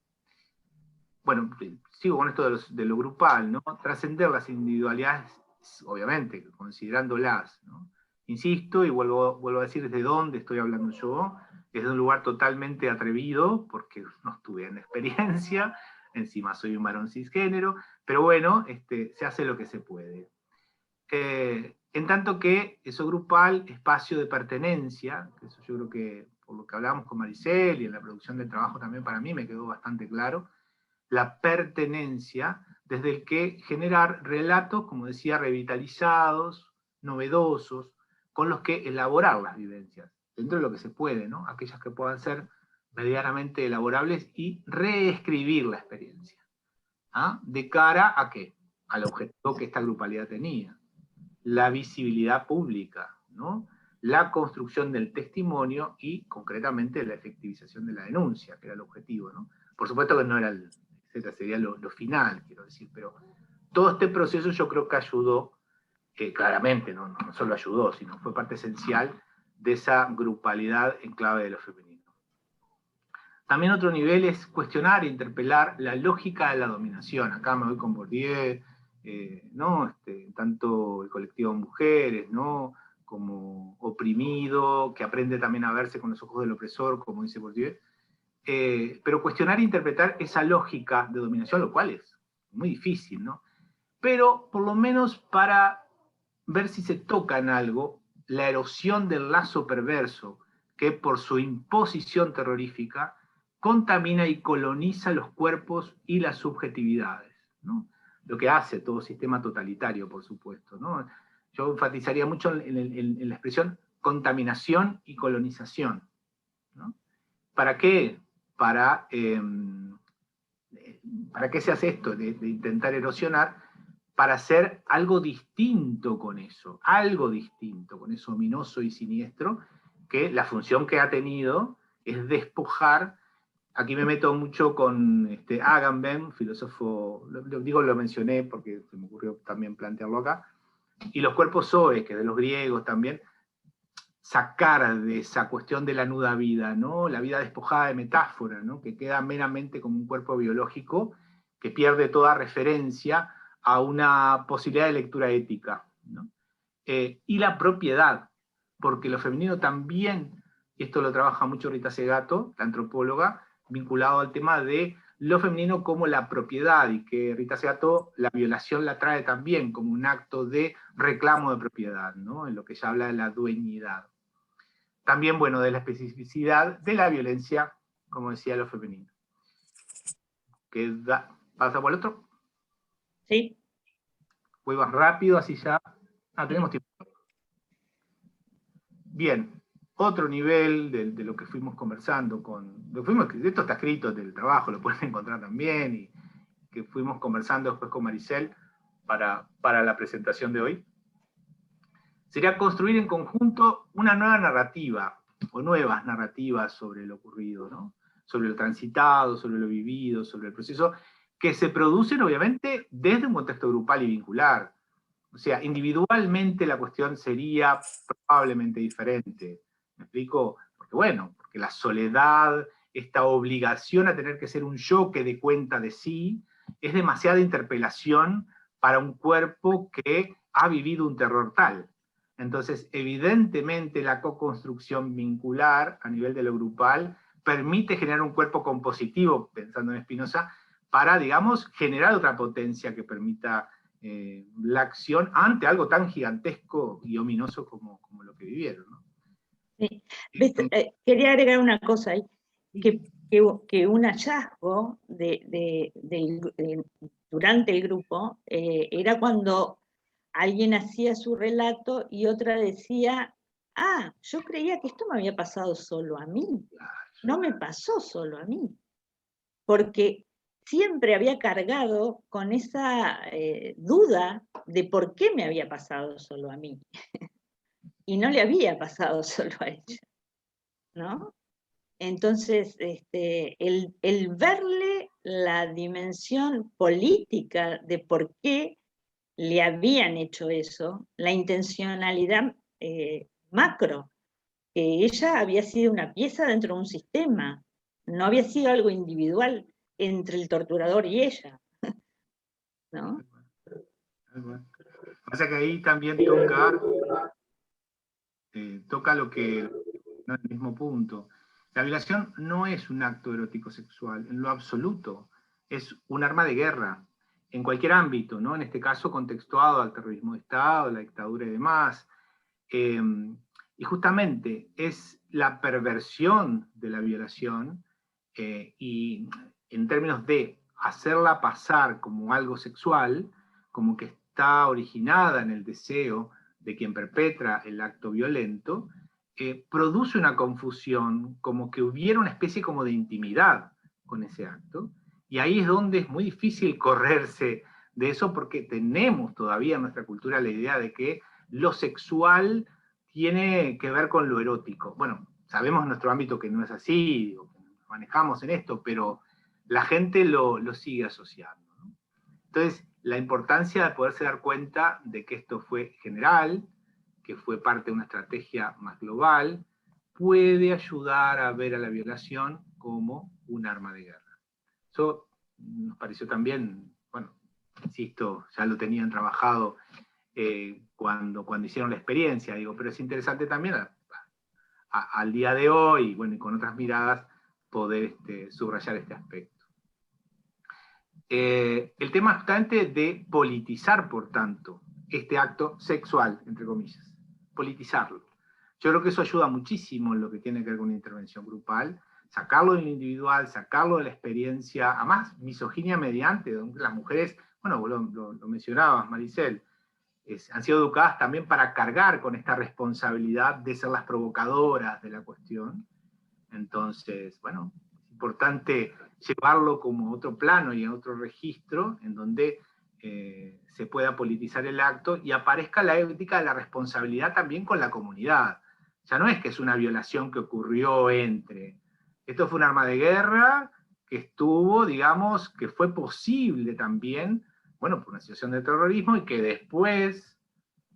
bueno, sigo con esto de lo grupal, ¿no? Trascender las individualidades, obviamente, considerándolas, ¿no? Insisto, y vuelvo a decir desde dónde estoy hablando yo, desde un lugar totalmente atrevido, porque no estuve en experiencia, encima soy un varón cisgénero, pero bueno, se hace lo que se puede. En tanto que eso grupal, espacio de pertenencia, que eso yo creo que por lo que hablábamos con Maricel y en la producción del trabajo también para mí me quedó bastante claro, la pertenencia, desde el que generar relatos, como decía, revitalizados, novedosos, con los que elaborar las vivencias, dentro de lo que se puede, ¿no? Aquellas que puedan ser medianamente elaborables y reescribir la experiencia. ¿Ah? ¿De cara a qué? Al objetivo que esta grupalidad tenía. La visibilidad pública, ¿no? La construcción del testimonio y, concretamente, la efectivización de la denuncia, que era el objetivo, ¿no? Por supuesto que no era sería lo final, quiero decir, pero todo este proceso yo creo que ayudó, claramente, no solo ayudó, sino fue parte esencial de esa grupalidad en clave de lo femenino. También otro nivel es cuestionar e interpelar la lógica de la dominación. Acá me voy con Bourdieu, ¿no? Tanto el colectivo de mujeres, ¿no? Como oprimido, que aprende también a verse con los ojos del opresor, como dice Bourdieu. Pero cuestionar e interpretar esa lógica de dominación, lo cual es muy difícil, ¿no? Pero por lo menos para ver si se toca en algo la erosión del lazo perverso que por su imposición terrorífica contamina y coloniza los cuerpos y las subjetividades, ¿no? Lo que hace todo sistema totalitario, por supuesto, ¿no? Yo enfatizaría mucho en la expresión contaminación y colonización, ¿no? ¿Para qué? ¿Para qué se hace esto? De intentar erosionar, para hacer algo distinto con eso ominoso y siniestro, que la función que ha tenido es despojar. Aquí me meto mucho con Agamben, filósofo, lo mencioné porque se me ocurrió también plantearlo acá, y los cuerpos zoes, que de los griegos también, sacar de esa cuestión de la nuda vida, ¿no? La vida despojada de metáfora, ¿no? Que queda meramente como un cuerpo biológico que pierde toda referencia a una posibilidad de lectura ética, ¿no? Y la propiedad, porque lo femenino también, y esto lo trabaja mucho Rita Segato, la antropóloga, vinculado al tema de lo femenino como la propiedad, y que Rita Segato la violación la trae también como un acto de reclamo de propiedad, ¿no? En lo que ella habla de la dueñidad. También, bueno, de la especificidad de la violencia, como decía, lo femenino. ¿Pasa por el otro? Sí. Voy más rápido, así ya... tenemos tiempo. Bien, otro nivel de lo que fuimos conversando esto está escrito del trabajo, lo pueden encontrar también, y que fuimos conversando después con Maricel para la presentación de hoy, sería construir en conjunto una nueva narrativa, o nuevas narrativas sobre lo ocurrido, ¿no? Sobre lo transitado, sobre lo vivido, sobre el proceso, que se producen obviamente desde un contexto grupal y vincular. O sea, individualmente la cuestión sería probablemente diferente. ¿Me explico? Porque la soledad, esta obligación a tener que ser un yo que dé cuenta de sí, es demasiada interpelación para un cuerpo que ha vivido un terror tal. Entonces, evidentemente, la co-construcción vincular a nivel de lo grupal permite generar un cuerpo compositivo, pensando en Spinoza, para, digamos, generar otra potencia que permita la acción ante algo tan gigantesco y ominoso como lo que vivieron, ¿no? Sí. Quería agregar una cosa ahí, que un hallazgo durante el grupo era cuando alguien hacía su relato y otra decía, yo creía que esto me había pasado solo a mí, no me pasó solo a mí, porque siempre había cargado con esa duda de por qué me había pasado solo a mí, y no le había pasado solo a ella, ¿no? Entonces, el verle la dimensión política de por qué le habían hecho eso, la intencionalidad macro, que ella había sido una pieza dentro de un sistema, no había sido algo individual, entre el torturador y ella, ¿no? Pasa que ahí también toca lo que, no, el mismo punto. La violación no es un acto erótico sexual, en lo absoluto. Es un arma de guerra, en cualquier ámbito, ¿no? En este caso contextuado al terrorismo de Estado, la dictadura y demás. Y justamente es la perversión de la violación, y en términos de hacerla pasar como algo sexual, como que está originada en el deseo de quien perpetra el acto violento, produce una confusión, como que hubiera una especie como de intimidad con ese acto, y ahí es donde es muy difícil correrse de eso, porque tenemos todavía en nuestra cultura la idea de que lo sexual tiene que ver con lo erótico. Bueno, sabemos en nuestro ámbito que no es así, digo, manejamos en esto, pero la gente lo sigue asociando, ¿no? Entonces, la importancia de poderse dar cuenta de que esto fue general, que fue parte de una estrategia más global, puede ayudar a ver a la violación como un arma de guerra. Eso nos pareció también, bueno, insisto, ya lo tenían trabajado cuando hicieron la experiencia, digo, pero es interesante también al día de hoy, bueno, y con otras miradas, poder subrayar este aspecto. El tema justamente de politizar, por tanto, este acto sexual, entre comillas, politizarlo. Yo creo que eso ayuda muchísimo en lo que tiene que ver con una intervención grupal, sacarlo del individual, sacarlo de la experiencia, además, misoginia mediante, donde las mujeres, bueno, vos lo mencionabas, Maricel, han sido educadas también para cargar con esta responsabilidad de ser las provocadoras de la cuestión. Entonces, bueno, es importante llevarlo como otro plano y a otro registro en donde se pueda politizar el acto y aparezca la ética de la responsabilidad también con la comunidad. Ya no es que es una violación que ocurrió entre. Esto fue un arma de guerra que estuvo, digamos, que fue posible también, bueno, por una situación de terrorismo y que después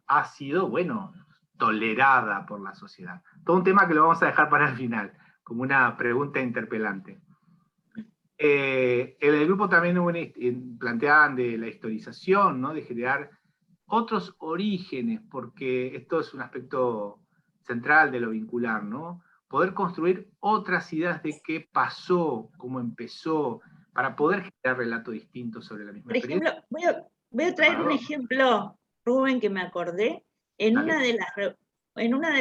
ha sido, bueno, tolerada por la sociedad. Todo un tema que lo vamos a dejar para el final, como una pregunta interpelante. En el grupo también planteaban de la historización, ¿no? De generar otros orígenes, porque esto es un aspecto central de lo vincular, ¿no? Poder construir otras ideas de qué pasó, cómo empezó, para poder generar relatos distintos sobre la misma Por ejemplo, experiencia. voy a traer un ejemplo, Rubén, que me acordé. En una de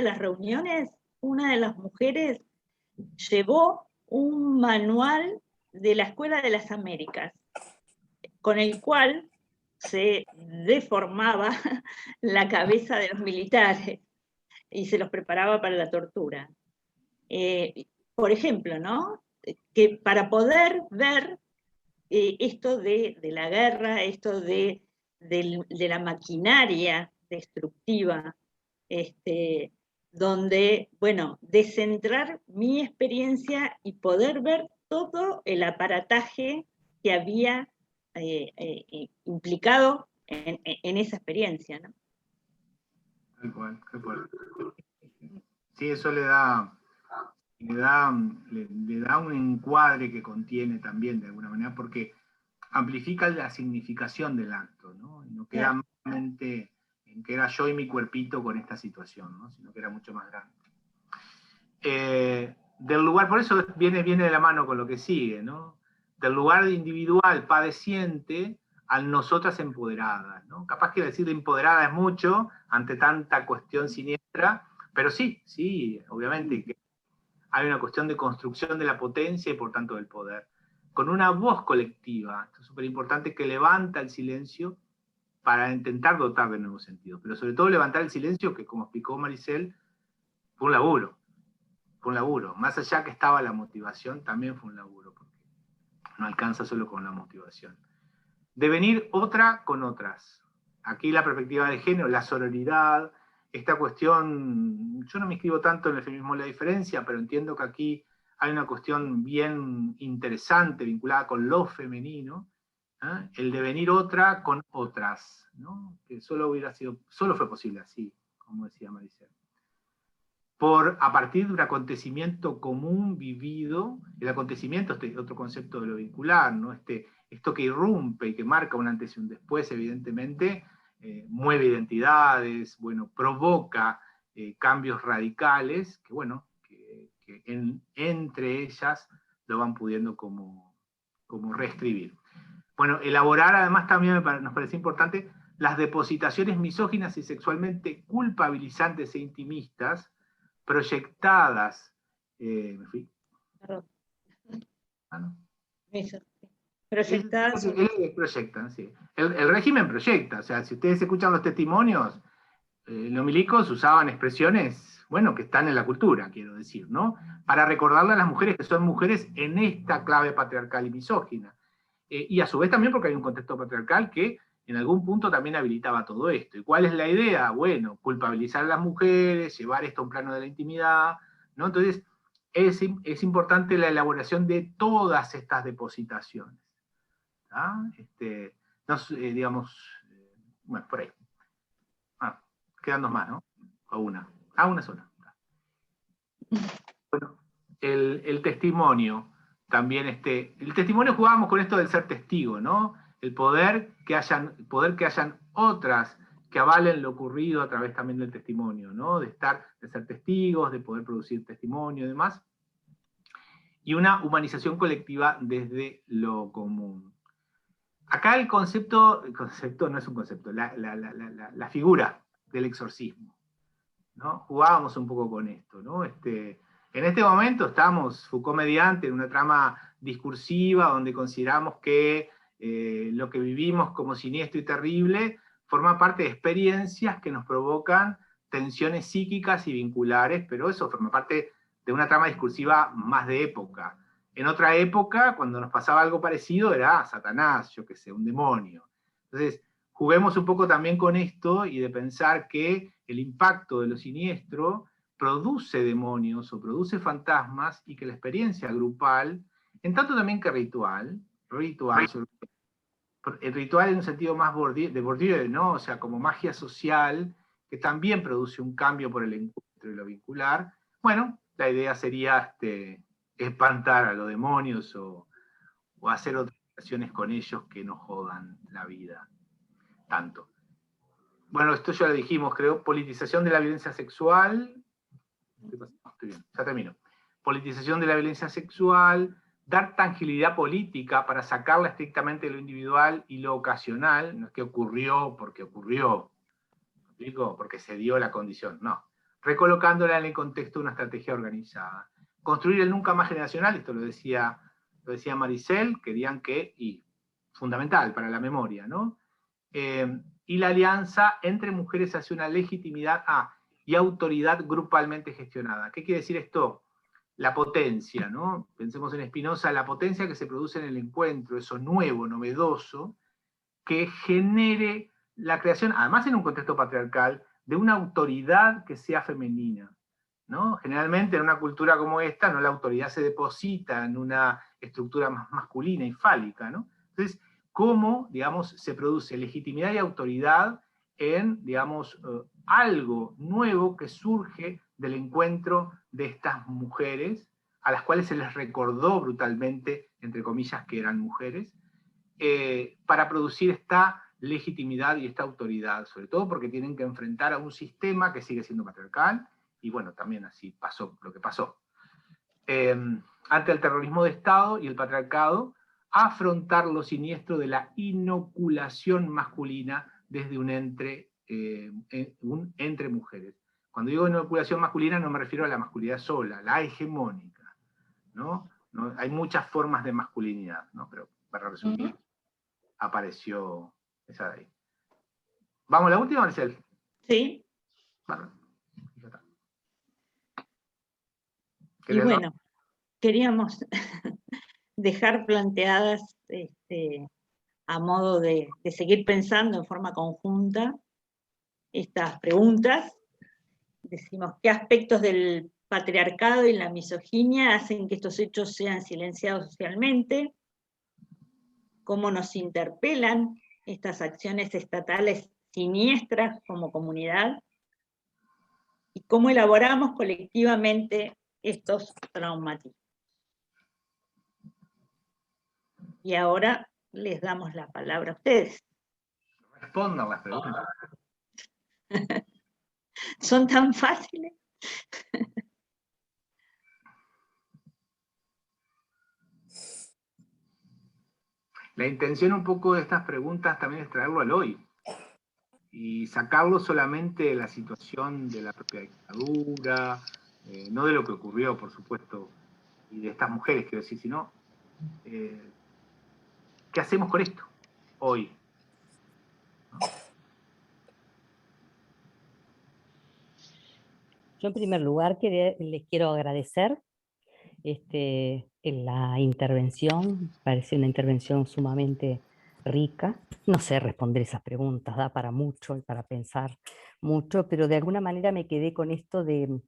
las reuniones, una de las mujeres llevó un manual de la Escuela de las Américas, con el cual se deformaba la cabeza de los militares y se los preparaba para la tortura. Por ejemplo, ¿no? Que para poder ver esto de la guerra, esto de la maquinaria destructiva, donde, bueno, descentrar mi experiencia y poder ver todo el aparataje que había implicado en esa experiencia, ¿no? Tal cual, tal cual. Sí, eso le da un encuadre que contiene también, de alguna manera, porque amplifica la significación del acto, ¿no? Y no queda solamente en que era yo y mi cuerpito con esta situación, ¿no? Sino que era mucho más grande. Del lugar, por eso viene de la mano con lo que sigue, ¿no? Del lugar individual padeciente al nosotras empoderadas, ¿no? Capaz que decir empoderada es mucho ante tanta cuestión siniestra, pero sí, obviamente que hay una cuestión de construcción de la potencia y por tanto del poder. Con una voz colectiva, esto es súper importante, que levanta el silencio para intentar dotar de nuevo sentido, pero sobre todo levantar el silencio que, como explicó Maricel, fue un laburo. Fue un laburo. Más allá que estaba la motivación, también fue un laburo, porque no alcanza solo con la motivación. Devenir otra con otras. Aquí la perspectiva de género, la sororidad, esta cuestión, yo no me inscribo tanto en el feminismo de la diferencia, pero entiendo que aquí hay una cuestión bien interesante vinculada con lo femenino, ¿eh? El devenir otra con otras, ¿no? Que solo fue posible así, como decía Maricel. a partir de un acontecimiento común vivido. El acontecimiento, este otro concepto de lo vincular, ¿no? Esto que irrumpe y que marca un antes y un después, evidentemente, mueve identidades, bueno, provoca cambios radicales, que bueno, que entre ellas lo van pudiendo como reescribir. Bueno, elaborar además también nos parece importante las depositaciones misóginas y sexualmente culpabilizantes e intimistas proyectadas. ¿Me fui? Perdón. Ah, ¿no? Eso. Proyectadas sobre... Proyectan, sí. El régimen proyecta, o sea, si ustedes escuchan los testimonios, los milicos usaban expresiones, bueno, que están en la cultura, quiero decir, ¿no? Para recordarle a las mujeres que son mujeres en esta clave patriarcal y misógina. Y a su vez también porque hay un contexto patriarcal que en algún punto también habilitaba todo esto. ¿Y cuál es la idea? Bueno, culpabilizar a las mujeres, llevar esto a un plano de la intimidad, ¿no? Entonces, es importante la elaboración de todas estas depositaciones. Digamos, bueno, por ahí. Quedan dos más, ¿no? O una. Una sola. Bueno, el testimonio. También el testimonio jugábamos con esto del ser testigo, ¿no? El poder que hayan otras que avalen lo ocurrido a través también del testimonio, ¿no? De ser testigos, de poder producir testimonio y demás. Y una humanización colectiva desde lo común. Acá el concepto no es un concepto, la figura del exorcismo, ¿no? Jugábamos un poco con esto, ¿no? En este momento estamos, Foucault mediante, en una trama discursiva donde consideramos que lo que vivimos como siniestro y terrible forma parte de experiencias que nos provocan tensiones psíquicas y vinculares, pero eso forma parte de una trama discursiva más de época. En otra época, cuando nos pasaba algo parecido, era Satanás, yo qué sé, un demonio. Entonces, juguemos un poco también con esto y de pensar que el impacto de lo siniestro produce demonios o produce fantasmas y que la experiencia grupal, en tanto también que ritual, el ritual en un sentido más de Bourdieu, ¿no? O sea, como magia social, que también produce un cambio por el encuentro y lo vincular. Bueno, la idea sería espantar a los demonios o hacer otras acciones con ellos que nos jodan la vida tanto. Bueno, esto ya lo dijimos, creo, politización de la violencia sexual. Estoy bien, ya termino. Politización de la violencia sexual, dar tangibilidad política para sacarla estrictamente de lo individual y lo ocasional, no es que ocurrió porque ocurrió, ¿me explico? Porque se dio la condición, no. Recolocándola en el contexto de una estrategia organizada. Construir el nunca más generacional, esto lo decía Maricel, querían que, y fundamental para la memoria, ¿no? Y la alianza entre mujeres hacia una legitimidad y autoridad grupalmente gestionada. ¿Qué quiere decir esto? La potencia, ¿no? Pensemos en Spinoza, la potencia que se produce en el encuentro, eso nuevo, novedoso, que genere la creación, además en un contexto patriarcal, de una autoridad que sea femenina, ¿no? Generalmente en una cultura como esta, ¿no? La autoridad se deposita en una estructura más masculina y fálica, ¿no? Entonces, cómo, digamos, se produce legitimidad y autoridad en, digamos, algo nuevo que surge del encuentro de estas mujeres, a las cuales se les recordó brutalmente, entre comillas, que eran mujeres, para producir esta legitimidad y esta autoridad, sobre todo porque tienen que enfrentar a un sistema que sigue siendo patriarcal, y bueno, también así pasó lo que pasó. Ante el terrorismo de Estado y el patriarcado, afrontar lo siniestro de la inoculación masculina desde un entre mujeres. Cuando digo inoculación masculina no me refiero a la masculinidad sola, la hegemónica, ¿no? Hay muchas formas de masculinidad, ¿no? Pero para resumir, apareció esa de ahí. ¿Vamos a la última, Marcel? Sí. Bueno, y bueno, queríamos dejar planteadas a modo de seguir pensando en forma conjunta estas preguntas. Decimos, ¿qué aspectos del patriarcado y la misoginia hacen que estos hechos sean silenciados socialmente? ¿Cómo nos interpelan estas acciones estatales siniestras como comunidad? y cómo elaboramos colectivamente estos traumatismos. Y ahora les damos la palabra a ustedes. Respondan las preguntas. ¿Son tan fáciles? La intención un poco de estas preguntas también es traerlo al hoy y sacarlo solamente de la situación de la propia dictadura, no de lo que ocurrió, por supuesto, y de estas mujeres, quiero decir, sino ¿qué hacemos con esto hoy? Yo en primer lugar les quiero agradecer en la intervención, parece una intervención sumamente rica. No sé responder esas preguntas, da para mucho y para pensar mucho, pero de alguna manera me quedé con esto de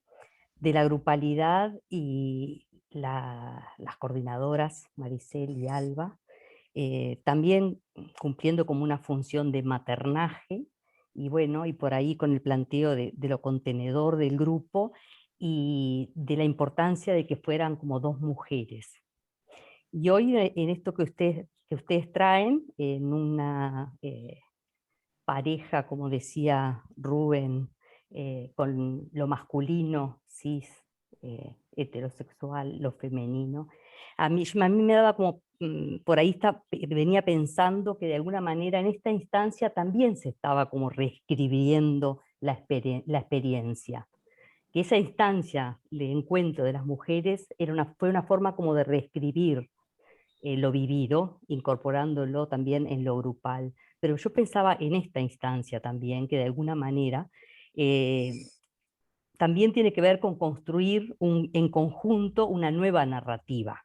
la grupalidad y las coordinadoras, Maricel y Alba, también cumpliendo como una función de maternaje, y bueno, y por ahí con el planteo de lo contenedor del grupo, y de la importancia de que fueran como dos mujeres. Y hoy en esto que ustedes traen, en una pareja, como decía Rubén, con lo masculino, cis, heterosexual, lo femenino, a mí me daba como, por ahí venía pensando que de alguna manera en esta instancia también se estaba como reescribiendo la experiencia, que esa instancia de encuentro de las mujeres fue una forma como de reescribir lo vivido, incorporándolo también en lo grupal. Pero yo pensaba en esta instancia también, que de alguna manera también tiene que ver con construir en conjunto una nueva narrativa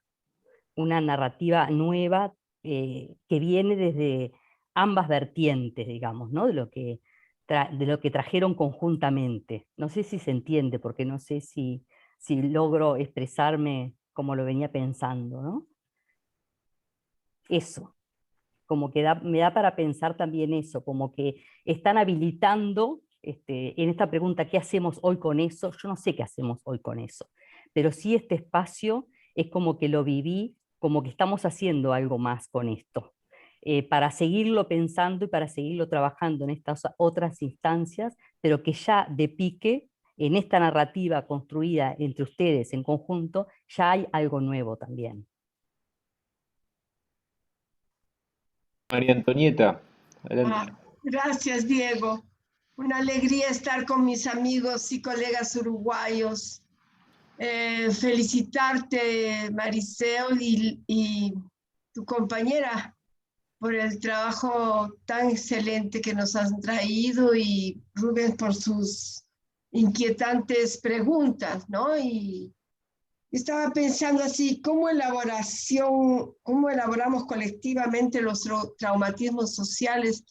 nueva que viene desde ambas vertientes, digamos, ¿no? de lo que trajeron conjuntamente. No sé si se entiende, porque no sé si logro expresarme como lo venía pensando, ¿no? Eso, como que me da para pensar también eso, como que están habilitando, en esta pregunta, ¿qué hacemos hoy con eso? Yo no sé qué hacemos hoy con eso, pero sí este espacio es como que lo viví, como que estamos haciendo algo más con esto, para seguirlo pensando y para seguirlo trabajando en estas otras instancias, pero que ya de pique, en esta narrativa construida entre ustedes en conjunto, ya hay algo nuevo también. María Antonieta, adelante. Gracias, Diego. Una alegría estar con mis amigos y colegas uruguayos. Felicitarte, Maricel, y tu compañera por el trabajo tan excelente que nos han traído, y Rubén por sus inquietantes preguntas, ¿no? Y estaba pensando así, ¿cómo elaboramos colectivamente los traumatismos sociales?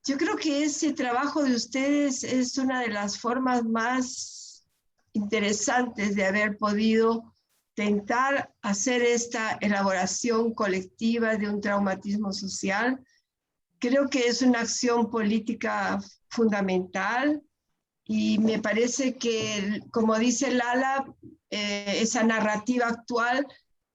Yo creo que ese trabajo de ustedes es una de las formas más interesantes de haber podido intentar hacer esta elaboración colectiva de un traumatismo social. Creo que es una acción política fundamental, y me parece que, como dice Lala, esa narrativa actual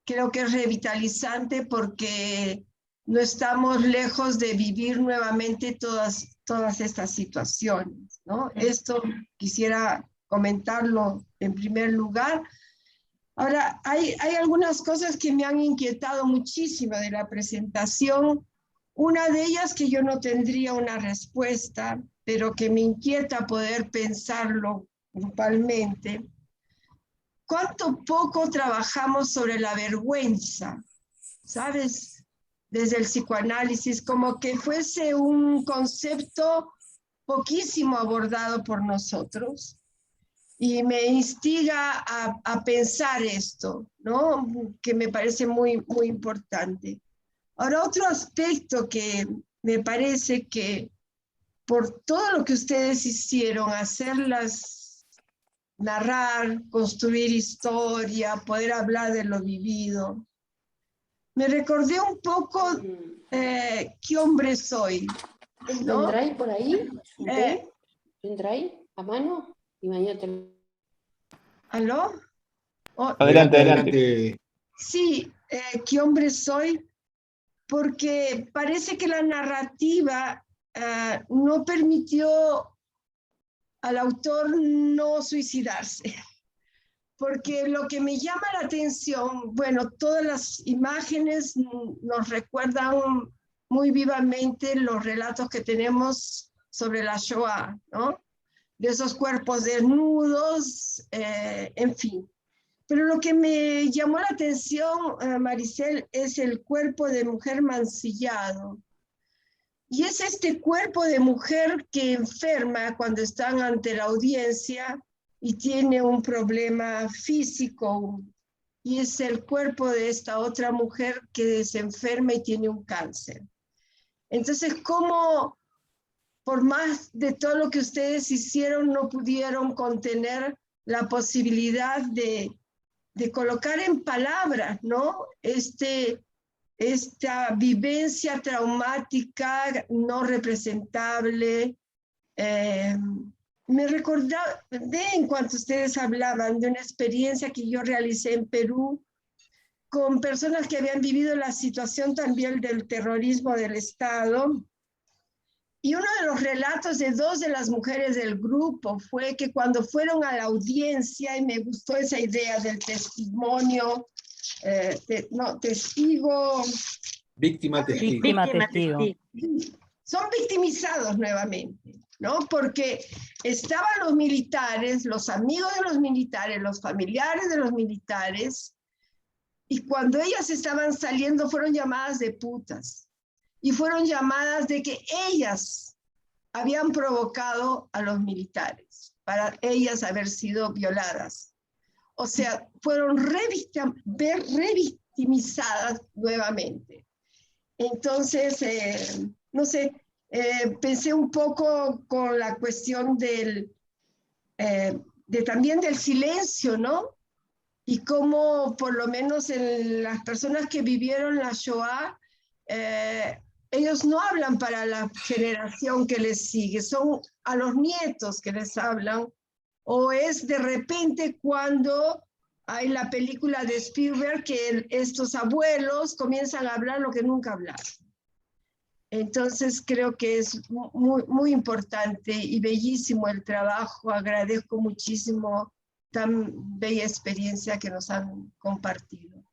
creo que es revitalizante, porque no estamos lejos de vivir nuevamente todas estas situaciones, ¿no? Esto quisiera comentarlo en primer lugar. Ahora, hay algunas cosas que me han inquietado muchísimo de la presentación. Una de ellas, que yo no tendría una respuesta, pero que me inquieta poder pensarlo grupalmente. ¿Cuánto poco trabajamos sobre la vergüenza? ¿Sabes? Desde el psicoanálisis, como que fuese un concepto poquísimo abordado por nosotros. Y me instiga a pensar esto, ¿no? Que me parece muy, muy importante. Ahora, otro aspecto que me parece que, por todo lo que ustedes hicieron, hacerlas narrar, construir historia, poder hablar de lo vivido, me recordé un poco qué hombre soy, ¿no? ¿Vendráis por ahí? ¿Vendráis a mano? Y mañana te ¿Aló? Oh, Adelante, adelante. adelante. sí, ¿qué hombre soy? Porque parece que la narrativa no permitió al autor no suicidarse. Porque lo que me llama la atención, bueno, todas las imágenes nos recuerdan muy vivamente los relatos que tenemos sobre la Shoah, ¿no? De esos cuerpos desnudos, en fin. Pero lo que me llamó la atención, Maricel, es el cuerpo de mujer mancillado. Y es este cuerpo de mujer que enferma cuando están ante la audiencia y tiene un problema físico. Y es el cuerpo de esta otra mujer que se enferma y tiene un cáncer. Entonces, ¿cómo, por más de todo lo que ustedes hicieron, no pudieron contener la posibilidad de colocar en palabras, ¿no? Esta vivencia traumática no representable? Me recordé en cuanto ustedes hablaban de una experiencia que yo realicé en Perú con personas que habían vivido la situación también del terrorismo del Estado. Y uno de los relatos de dos de las mujeres del grupo fue que cuando fueron a la audiencia, y me gustó esa idea del testimonio, testigo. Víctima testigo. Víctima testigo. Son victimizados nuevamente, ¿no? Porque estaban los militares, los amigos de los militares, los familiares de los militares, y cuando ellas estaban saliendo fueron llamadas de putas. Y fueron llamadas de que ellas habían provocado a los militares para ellas haber sido violadas. O sea, fueron revictimizadas nuevamente. Entonces, no sé, pensé un poco con la cuestión también del silencio, ¿no? Y cómo, por lo menos en las personas que vivieron la Shoah, ellos no hablan para la generación que les sigue, son a los nietos que les hablan, o es de repente cuando hay la película de Spielberg que estos abuelos comienzan a hablar lo que nunca hablaron. Entonces creo que es muy, muy importante y bellísimo el trabajo. Agradezco muchísimo tan bella experiencia que nos han compartido.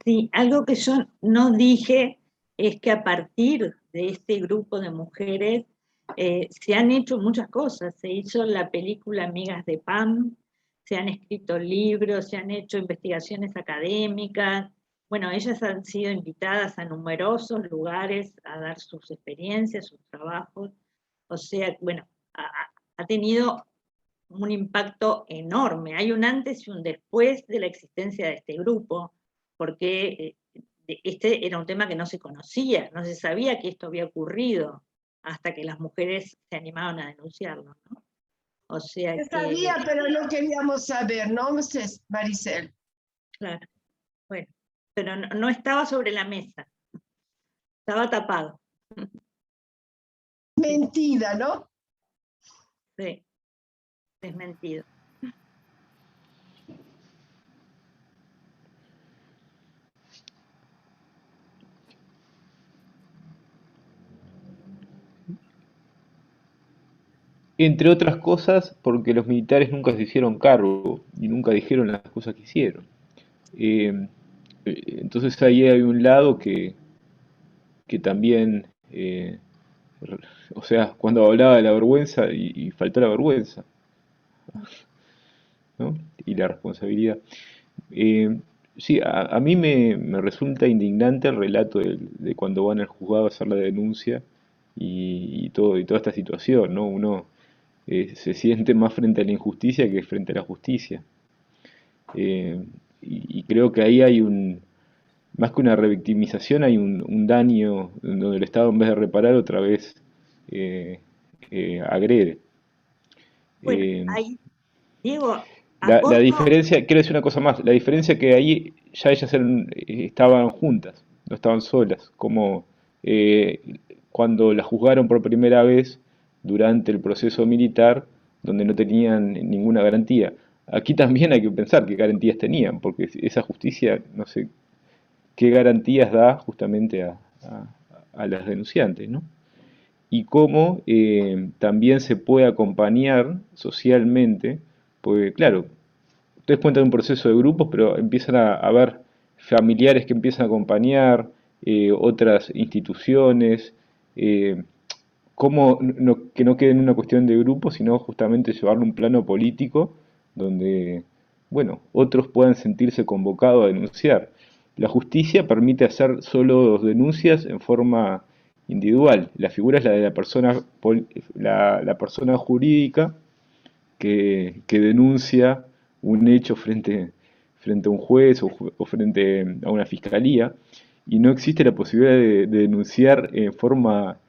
Sí, algo que yo no dije es que a partir de este grupo de mujeres se han hecho muchas cosas. Se hizo la película Amigas de Pam, se han escrito libros, se han hecho investigaciones académicas. Bueno, ellas han sido invitadas a numerosos lugares a dar sus experiencias, sus trabajos. O sea, bueno, ha tenido un impacto enorme. Hay un antes y un después de la existencia de este grupo, porque este era un tema que no se conocía, no se sabía que esto había ocurrido hasta que las mujeres se animaron a denunciarlo, ¿no? O sea Se sabía, pero no queríamos saber, ¿no, Maricel? Claro, bueno, pero no estaba sobre la mesa, estaba tapado. Mentira, ¿no? Sí, desmentido. Entre otras cosas, porque los militares nunca se hicieron cargo y nunca dijeron las cosas que hicieron. Entonces ahí hay un lado que también, o sea, cuando hablaba de la vergüenza y faltó la vergüenza, ¿no? Y la responsabilidad. Sí, a mí me resulta indignante el relato de cuando van al juzgado a hacer la denuncia y toda esta situación, ¿no? Uno se siente más frente a la injusticia que frente a la justicia. Y creo que ahí hay más que una revictimización, hay un daño donde el Estado en vez de reparar otra vez agrede. Bueno, ahí, Diego, La diferencia, quiero decir una cosa más, la diferencia que ahí ya ellas estaban juntas, no estaban solas, como cuando las juzgaron por primera vez durante el proceso militar, donde no tenían ninguna garantía. aquí también hay que pensar qué garantías tenían, porque esa justicia, no sé qué garantías da justamente a las denunciantes, ¿no? Y cómo también se puede acompañar socialmente, porque claro, ustedes cuentan un proceso de grupos, pero empiezan a haber familiares que empiezan a acompañar, otras instituciones, eh, cómo que no quede en una cuestión de grupo, sino justamente llevarlo a un plano político donde, bueno, otros puedan sentirse convocados a denunciar. La justicia permite hacer solo denuncias en forma individual. La figura es la de la persona, la persona jurídica que denuncia un hecho frente a un juez o frente a una fiscalía, y no existe la posibilidad de denunciar en forma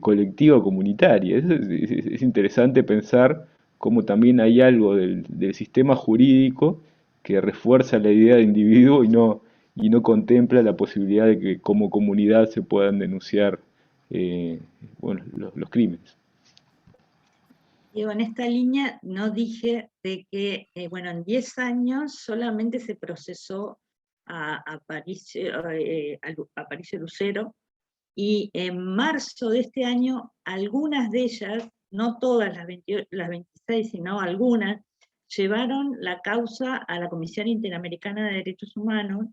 colectiva o comunitaria. Es interesante pensar cómo también hay algo del sistema jurídico que refuerza la idea de individuo y no contempla la posibilidad de que como comunidad se puedan denunciar bueno, los crímenes. Digo, en esta línea no dije de que, bueno, en 10 años solamente se procesó a Aparicio Lucero, y en marzo de este año algunas de ellas, no todas las 26, sino algunas, llevaron la causa a la Comisión Interamericana de Derechos Humanos,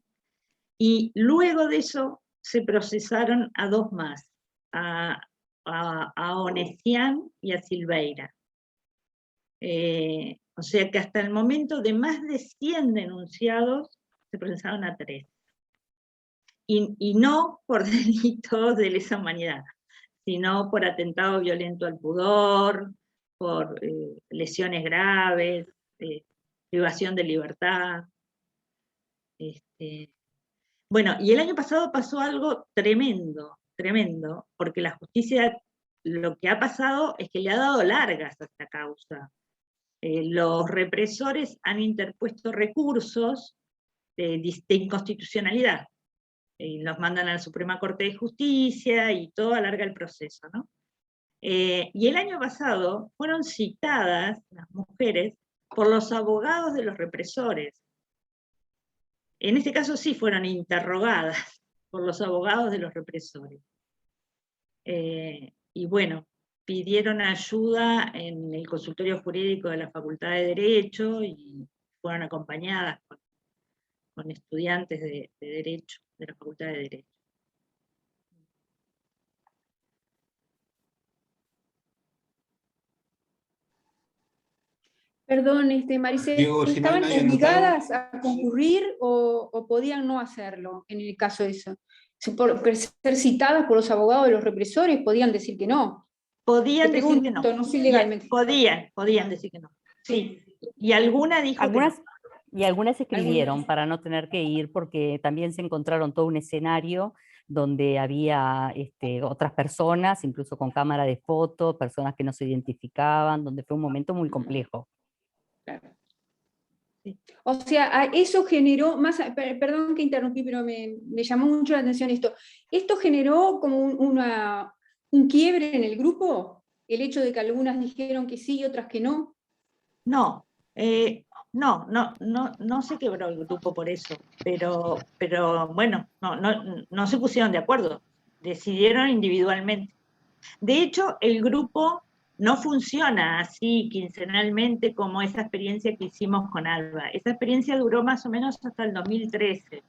y luego de eso se procesaron a 2 más, a Onesian y a Silveira. O sea que hasta el momento de más de 100 denunciados se procesaron a 3. Y no por delitos de lesa humanidad, sino por atentado violento al pudor, por lesiones graves, privación de libertad. Bueno, y el año pasado pasó algo tremendo, tremendo, porque la justicia lo que ha pasado es que le ha dado largas a esta causa. Los represores han interpuesto recursos de inconstitucionalidad, los mandan a la Suprema Corte de Justicia y todo alarga el proceso, ¿no? Y el año pasado fueron citadas las mujeres por los abogados de los represores. En este caso sí fueron interrogadas por los abogados de los represores. Y bueno, pidieron ayuda en el consultorio jurídico de la Facultad de Derecho y fueron acompañadas con estudiantes de Derecho, de la Facultad de Derecho. Perdón, Maricel, Diego, si no hay ¿estaban nadie anotado. obligadas a concurrir o podían no hacerlo en el caso de eso? Por ser citadas por los abogados de los represores, podían decir que no. Podían Te decir que pregunto, no. no sé legalmente. Podían decir que no. Sí. Y alguna dijo Algunas, que no. y algunas escribieron para no tener que ir, porque también se encontraron todo un escenario donde había otras personas, incluso con cámara de foto, personas que no se identificaban, donde fue un momento muy complejo. Claro. O sea, eso generó, perdón que interrumpí, pero me llamó mucho la atención esto. ¿Esto generó como un quiebre en el grupo? ¿El hecho de que algunas dijeron que sí y otras que no? No, no se quebró el grupo por eso, pero bueno, no se pusieron de acuerdo, decidieron individualmente. De hecho, el grupo no funciona así quincenalmente como esa experiencia que hicimos con Alba. Esa experiencia duró más o menos hasta el 2013.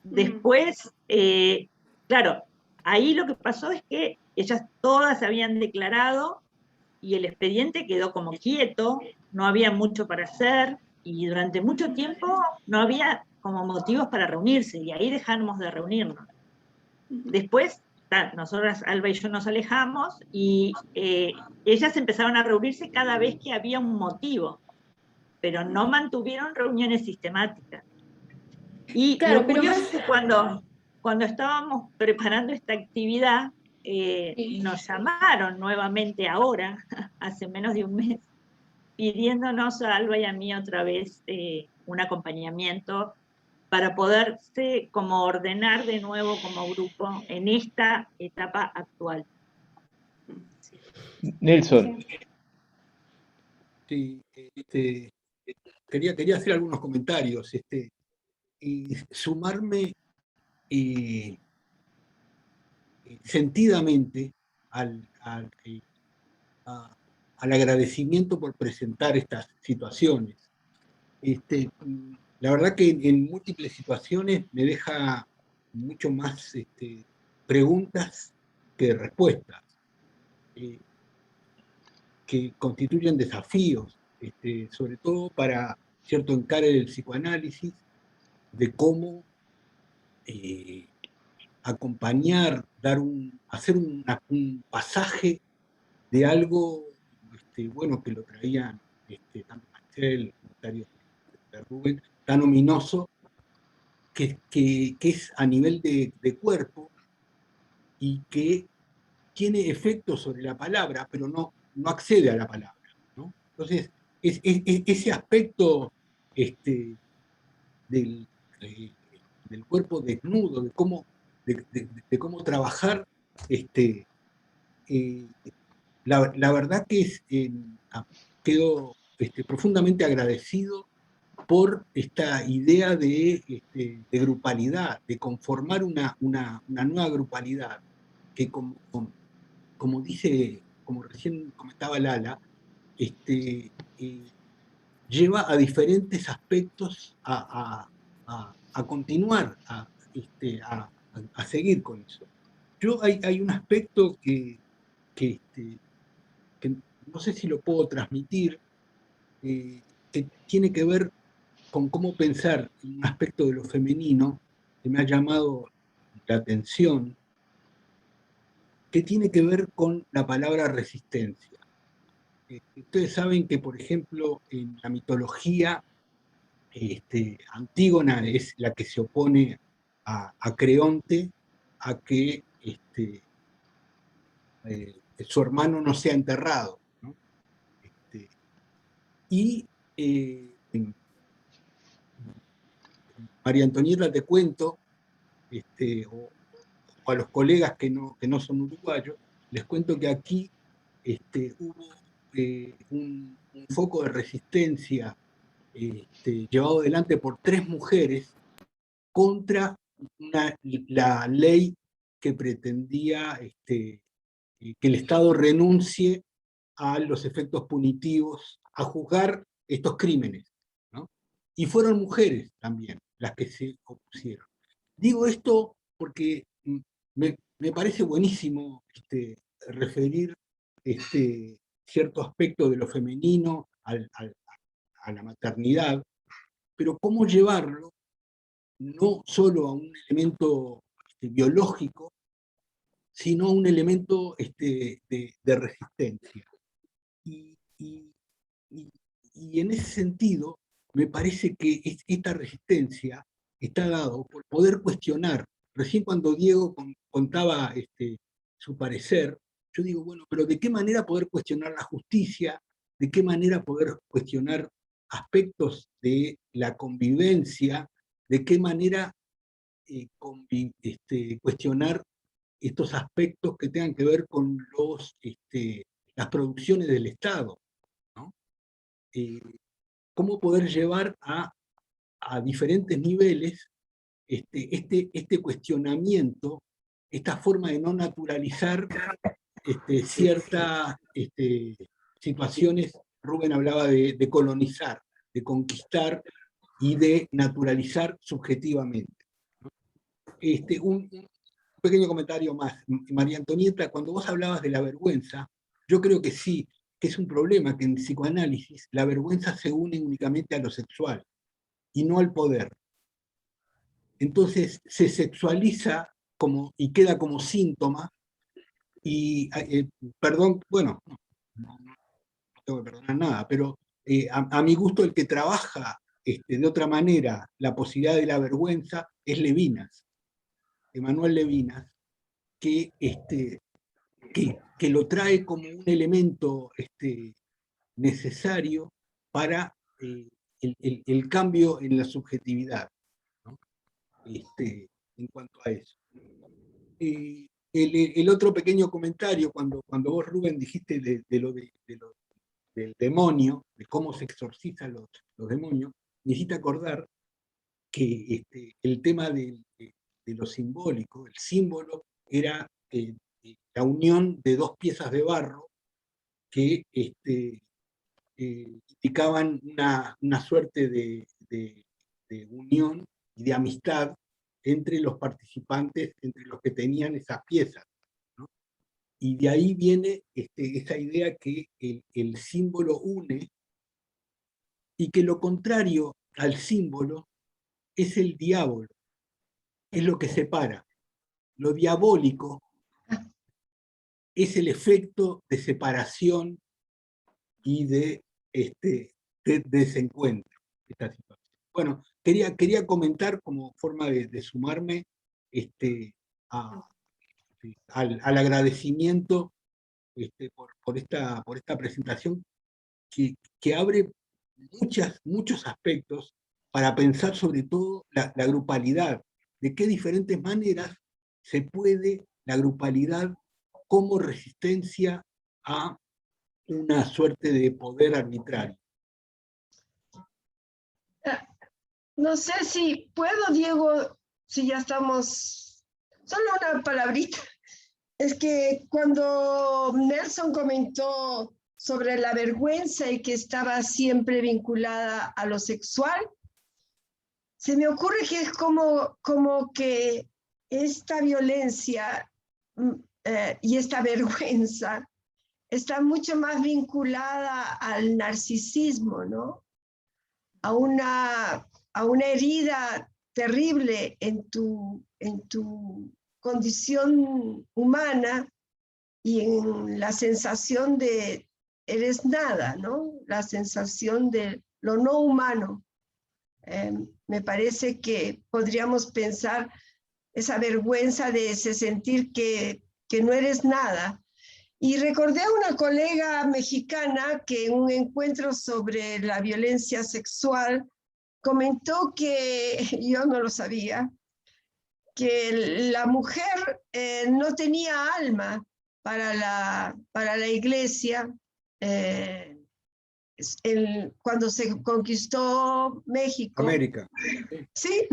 Después, claro, ahí lo que pasó es que ellas todas habían declarado y el expediente quedó como quieto, no había mucho para hacer, y durante mucho tiempo no había como motivos para reunirse, y ahí dejamos de reunirnos. Después, nosotras, Alba y yo, nos alejamos, y ellas empezaron a reunirse cada vez que había un motivo, pero no mantuvieron reuniones sistemáticas. Y claro, lo curioso es que cuando estábamos preparando esta actividad, nos llamaron nuevamente ahora, hace menos de un mes, pidiéndonos a Alba y a mí otra vez un acompañamiento para poderse como ordenar de nuevo como grupo en esta etapa actual. Nelson. Sí, quería hacer algunos comentarios, y sumarme sentidamente al agradecimiento por presentar estas situaciones. La verdad que en múltiples situaciones me deja mucho más preguntas que respuestas, que constituyen desafíos, sobre todo para cierto encare del psicoanálisis, de cómo acompañar, hacer un pasaje de algo, bueno, que lo traían tanto Marcel, comentarios de Rubén, tan ominoso, que es a nivel de cuerpo y que tiene efectos sobre la palabra, pero no accede a la palabra, ¿no? Entonces, ese aspecto del cuerpo desnudo, de cómo trabajar, la verdad que quedo profundamente agradecido por esta idea de grupalidad, de conformar una nueva grupalidad, que como recién comentaba Lala, lleva a diferentes aspectos a continuar, a seguir con eso. Hay un aspecto que no sé si lo puedo transmitir, que tiene que ver con cómo pensar un aspecto de lo femenino que me ha llamado la atención, que tiene que ver con la palabra resistencia. Ustedes saben que, por ejemplo, en la mitología, Antígona es la que se opone a Creonte a que su hermano no sea enterrado, ¿no? Y María Antonieta, te cuento, o a los colegas que no son uruguayos, les cuento que aquí hubo un foco de resistencia llevado adelante por 3 mujeres contra la ley que pretendía que el Estado renuncie a los efectos punitivos, a juzgar estos crímenes, ¿no? Y fueron mujeres también las que se opusieron. Digo esto porque me parece buenísimo referir cierto aspecto de lo femenino a la maternidad, pero cómo llevarlo no solo a un elemento biológico, sino a un elemento de resistencia. Y en ese sentido, me parece que esta resistencia está dado por poder cuestionar. Recién cuando Diego contaba su parecer, yo digo, bueno, pero ¿de qué manera poder cuestionar la justicia? ¿De qué manera poder cuestionar aspectos de la convivencia? ¿De qué manera cuestionar estos aspectos que tengan que ver con las producciones del Estado, ¿no? Cómo poder llevar a diferentes niveles este cuestionamiento, esta forma de no naturalizar ciertas situaciones. Rubén hablaba de colonizar, de conquistar y de naturalizar subjetivamente. Un pequeño comentario más. María Antonieta, cuando vos hablabas de la vergüenza, yo creo que sí, que es un problema que en psicoanálisis la vergüenza se une únicamente a lo sexual y no al poder. Entonces se sexualiza y queda como síntoma, y perdón, bueno, no tengo que perdonar nada, pero a mi gusto el que trabaja de otra manera la posibilidad de la vergüenza es Levinas, Emanuel Levinas, que lo trae como un elemento necesario para el cambio en la subjetividad, ¿no? En cuanto a eso. El otro pequeño comentario, cuando vos, Rubén, dijiste de lo del demonio, de cómo se exorcizan los demonios, necesita acordar que el tema de lo simbólico, el símbolo, era la unión de dos piezas de barro que indicaban una suerte de unión y de amistad entre los participantes, entre los que tenían esas piezas, ¿no? Y de ahí viene esa idea que el símbolo une y que lo contrario al símbolo es el diablo, es lo que separa. Lo diabólico es el efecto de separación y de desencuentro. Esta situación. Bueno, quería comentar como forma de sumarme al agradecimiento por esta presentación que abre muchos aspectos para pensar sobre todo la grupalidad, de qué diferentes maneras se puede la grupalidad como resistencia a una suerte de poder arbitrario. No sé si puedo, Diego, si ya estamos... Solo una palabrita. Es que cuando Nelson comentó sobre la vergüenza y que estaba siempre vinculada a lo sexual, se me ocurre que es como que esta violencia y esta vergüenza está mucho más vinculada al narcisismo, ¿no? A una herida terrible en tu condición humana y en la sensación de eres nada, ¿no? La sensación de lo no humano. Me parece que podríamos pensar esa vergüenza de ese sentir que no eres nada. Y recordé a una colega mexicana que en un encuentro sobre la violencia sexual comentó que, yo no lo sabía, que la mujer no tenía alma para la iglesia cuando se conquistó México. América. Sí.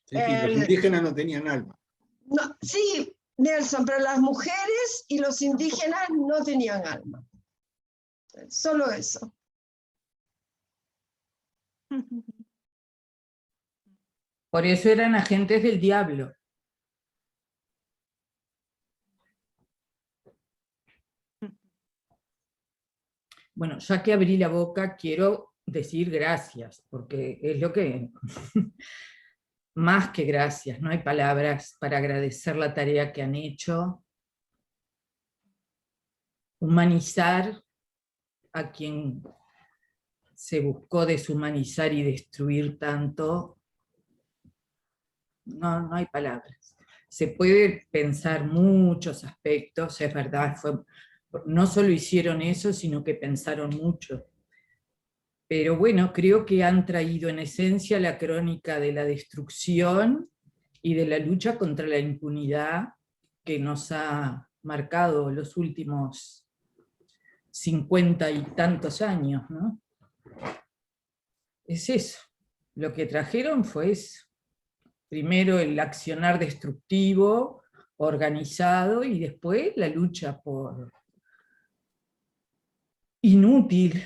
Sí, los indígenas no tenían alma. No, sí, Nelson, pero las mujeres y los indígenas no tenían alma. Solo eso. Por eso eran agentes del diablo. Bueno, ya que abrí la boca, quiero decir gracias, porque es lo que... Más que gracias, no hay palabras para agradecer la tarea que han hecho. Humanizar a quien se buscó deshumanizar y destruir tanto. No hay palabras. Se puede pensar muchos aspectos, es verdad, no solo hicieron eso, sino que pensaron mucho. Pero bueno, creo que han traído en esencia la crónica de la destrucción y de la lucha contra la impunidad que nos ha marcado los últimos 50 y tantos años, ¿no? Es eso. Lo que trajeron fue eso. Primero el accionar destructivo, organizado, y después la lucha por inútil,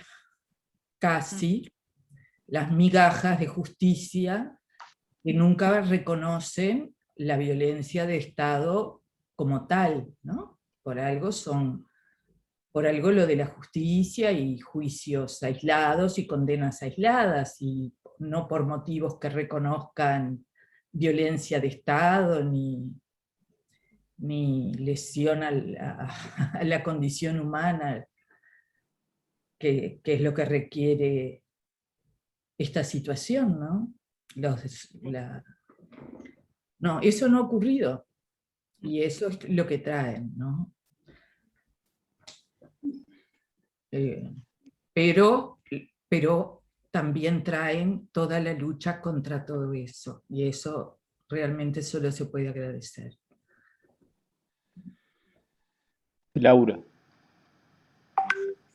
casi, las migajas de justicia que nunca reconocen la violencia de Estado como tal, ¿no? Por algo lo de la justicia y juicios aislados y condenas aisladas, y no por motivos que reconozcan violencia de Estado ni lesión a la condición humana, que es lo que requiere esta situación, ¿no? No, eso no ha ocurrido, y eso es lo que traen, ¿no? Pero también traen toda la lucha contra todo eso, y eso realmente solo se puede agradecer. Laura.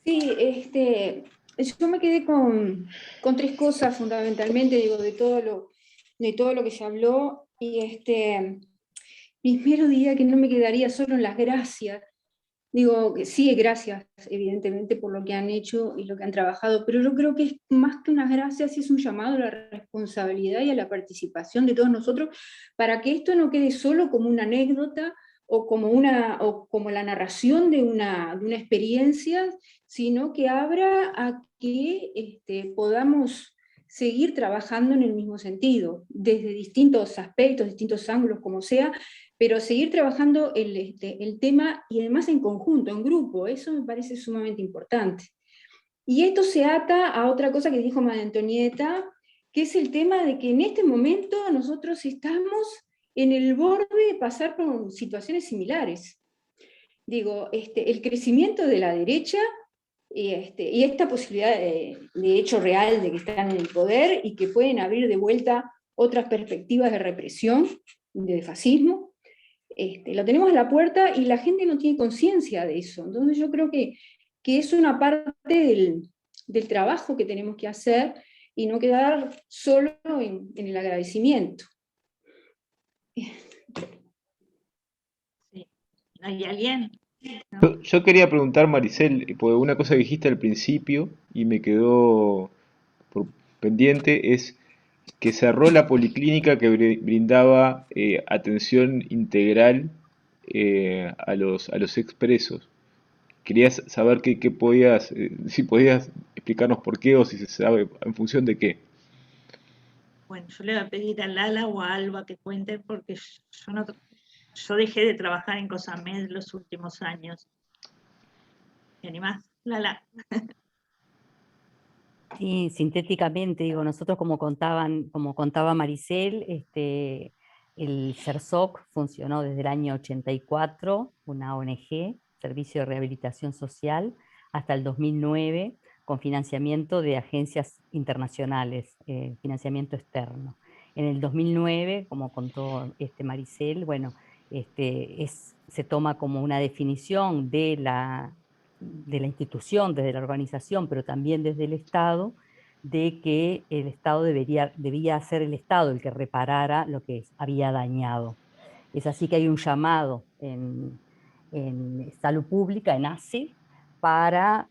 Sí, yo me quedé con tres cosas fundamentalmente, digo, de todo lo que se habló, y primero diría que no me quedaría solo en las gracias. Digo, que sí, gracias, evidentemente, por lo que han hecho y lo que han trabajado, pero yo creo que es más que unas gracias, es un llamado a la responsabilidad y a la participación de todos nosotros para que esto no quede solo como una anécdota o como la narración de una experiencia, sino que abra a que podamos seguir trabajando en el mismo sentido, desde distintos aspectos, distintos ángulos, como sea, pero seguir trabajando el tema y además en conjunto, en grupo, eso me parece sumamente importante. Y esto se ata a otra cosa que dijo María Antonieta, que es el tema de que en este momento nosotros estamos en el borde de pasar por situaciones similares. Digo, el crecimiento de la derecha y esta posibilidad de hecho real de que están en el poder y que pueden abrir de vuelta otras perspectivas de represión, de fascismo, lo tenemos a la puerta y la gente no tiene conciencia de eso. Entonces yo creo que es una parte del trabajo que tenemos que hacer y no quedar solo en el agradecimiento. Sí. ¿Hay alguien? Yo quería preguntar, Maricel, porque una cosa que dijiste al principio y me quedó pendiente es que cerró la policlínica que brindaba atención integral a los expresos. Quería saber qué podías, si podías explicarnos por qué o si se sabe en función de qué. Bueno, yo le voy a pedir a Lala o a Alba que cuenten porque yo dejé de trabajar en COSAMED los últimos años. ¿Te animás, Lala? Sí, sintéticamente, digo, nosotros como contaba Maricel, el CERSOC funcionó desde el año 84, una ONG, Servicio de Rehabilitación Social, hasta el 2009, con financiamiento de agencias internacionales, financiamiento externo. En el 2009, como contó Maricel, bueno, se toma como una definición de la institución, desde la organización, pero también desde el Estado, de que el Estado debía ser el Estado el que reparara lo que había dañado. Es así que hay un llamado en salud pública, en ACE, para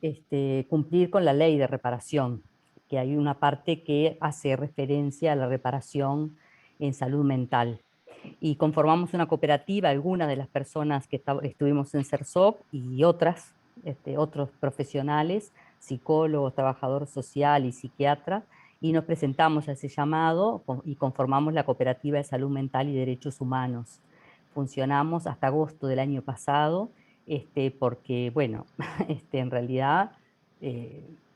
cumplir con la ley de reparación, que hay una parte que hace referencia a la reparación en salud mental. Y conformamos una cooperativa, algunas de las personas que estuvimos en CERSOC y otros profesionales, psicólogos, trabajador social y psiquiatras, y nos presentamos a ese llamado y conformamos la Cooperativa de Salud Mental y Derechos Humanos. Funcionamos hasta agosto del año pasado, porque, bueno, en realidad,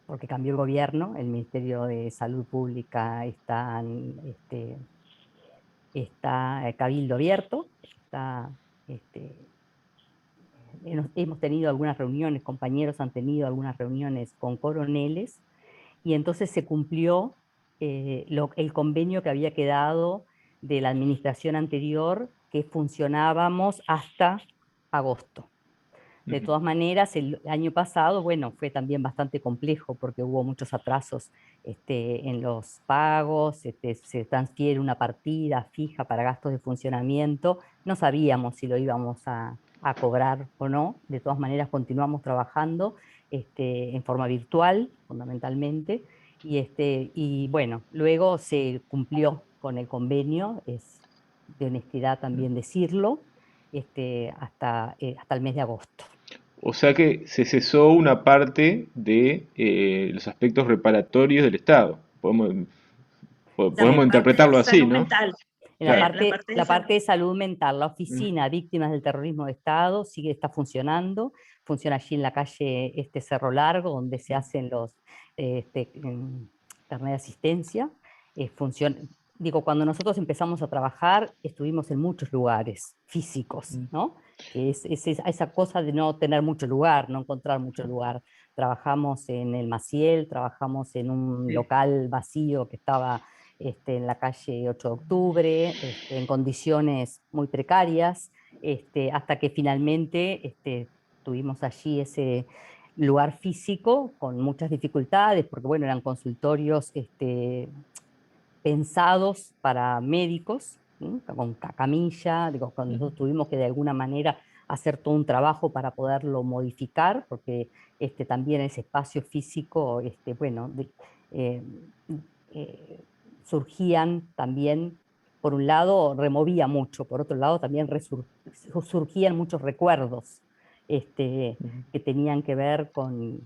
porque cambió el gobierno, el Ministerio de Salud Pública está cabildo abierto, hemos tenido algunas reuniones, compañeros han tenido algunas reuniones con coroneles, y entonces se cumplió el convenio que había quedado de la administración anterior, que funcionábamos hasta agosto. De todas maneras, el año pasado, bueno, fue también bastante complejo porque hubo muchos atrasos en los pagos, se transfiere una partida fija para gastos de funcionamiento, no sabíamos si lo íbamos a cobrar o no, de todas maneras continuamos trabajando en forma virtual, fundamentalmente, y bueno, luego se cumplió con el convenio, es de honestidad también decirlo, hasta el mes de agosto. O sea que se cesó una parte de los aspectos reparatorios del Estado. Podemos interpretarlo así, ¿no? En la parte de salud mental, la oficina Víctimas del Terrorismo de Estado está funcionando, funciona allí en la calle Cerro Largo, donde se hacen los carnet de asistencia. Cuando nosotros empezamos a trabajar, estuvimos en muchos lugares físicos, ¿no? Es esa cosa de no tener mucho lugar, no encontrar mucho lugar. Trabajamos en el Maciel, trabajamos en un local vacío que estaba en la calle 8 de octubre, en condiciones muy precarias, hasta que finalmente tuvimos allí lugar físico con muchas dificultades, porque bueno, eran consultorios pensados para médicos, ¿sí? Con camilla, digo, cuando nosotros tuvimos que de alguna manera hacer todo un trabajo para poderlo modificar, porque también ese espacio físico, bueno, surgían también, por un lado removía mucho, por otro lado también surgían muchos recuerdos que tenían que ver con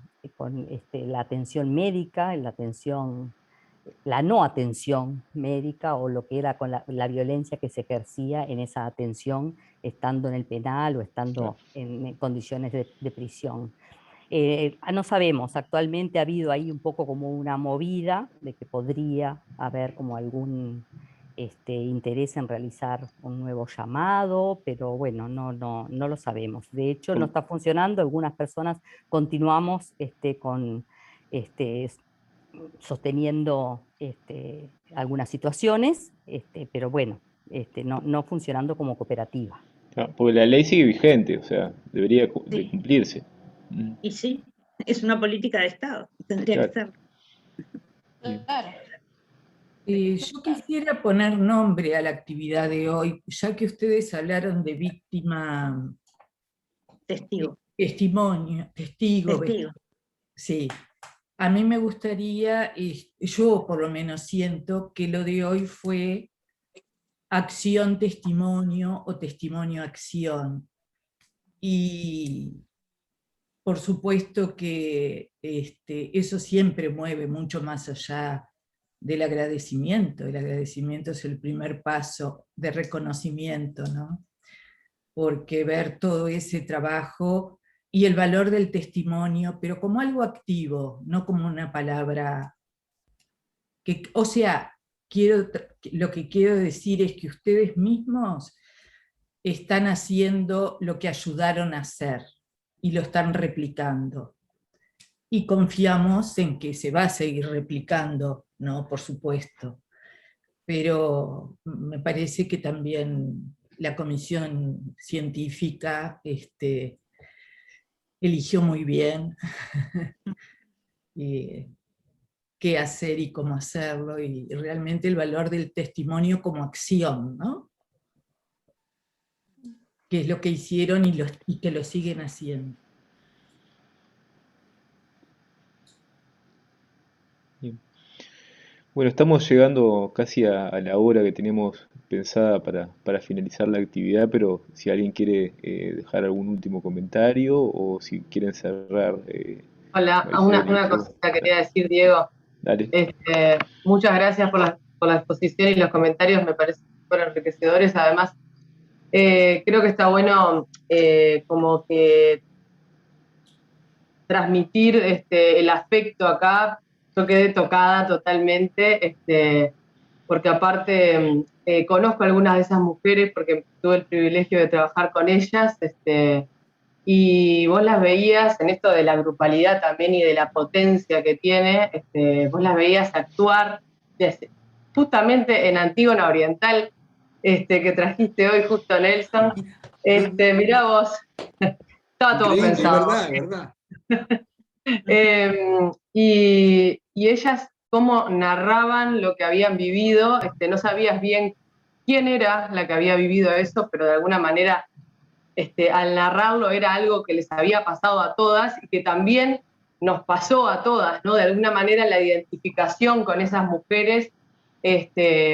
la atención médica, la no atención médica, o lo que era con la violencia que se ejercía en esa atención, estando en el penal o estando en condiciones de prisión. No sabemos, actualmente ha habido ahí un poco como una movida de que podría haber como algún interés en realizar un nuevo llamado, pero bueno, no lo sabemos. De hecho, no está funcionando. Algunas personas continuamos con sosteniendo algunas situaciones, pero bueno, no funcionando como cooperativa. Claro, porque la ley sigue vigente, o sea, debería de cumplirse. Y sí, es una política de Estado, tendría que ser. Claro. Yo quisiera poner nombre a la actividad de hoy, ya que ustedes hablaron de víctima... Testigo. Testigo. Sí. A mí me gustaría, yo por lo menos siento que lo de hoy fue acción-testimonio o testimonio-acción. Y por supuesto que eso siempre mueve mucho más allá del agradecimiento. El agradecimiento es el primer paso de reconocimiento, ¿no? Porque ver todo ese trabajo y el valor del testimonio, pero como algo activo, no como una palabra que, o sea, lo que quiero decir es que ustedes mismos están haciendo lo que ayudaron a hacer y lo están replicando. Y confiamos en que se va a seguir replicando, ¿no? Por supuesto. Pero me parece que también la comisión científica eligió muy bien qué hacer y cómo hacerlo, y realmente el valor del testimonio como acción, ¿no? Que es lo que hicieron y que lo siguen haciendo. Bien. Bueno, estamos llegando casi a la hora que teníamos pensada para finalizar la actividad, pero si alguien quiere dejar algún último comentario o si quieren cerrar. Hola, una cosita quería decir, Diego. Dale. Muchas gracias por la exposición y los comentarios, me parecen súper enriquecedores. Además, creo que está bueno como que transmitir el afecto acá. Yo quedé tocada totalmente, porque aparte conozco a algunas de esas mujeres porque tuve el privilegio de trabajar con ellas, y vos las veías en esto de la grupalidad también y de la potencia que tiene, vos las veías actuar justamente en Antígona Oriental, que trajiste hoy justo, Nelson. Mirá vos, estaba todo pensado. Verdad. Y ellas cómo narraban lo que habían vivido, no sabías bien quién era la que había vivido eso, pero de alguna manera al narrarlo era algo que les había pasado a todas y que también nos pasó a todas, ¿no? De alguna manera la identificación con esas mujeres,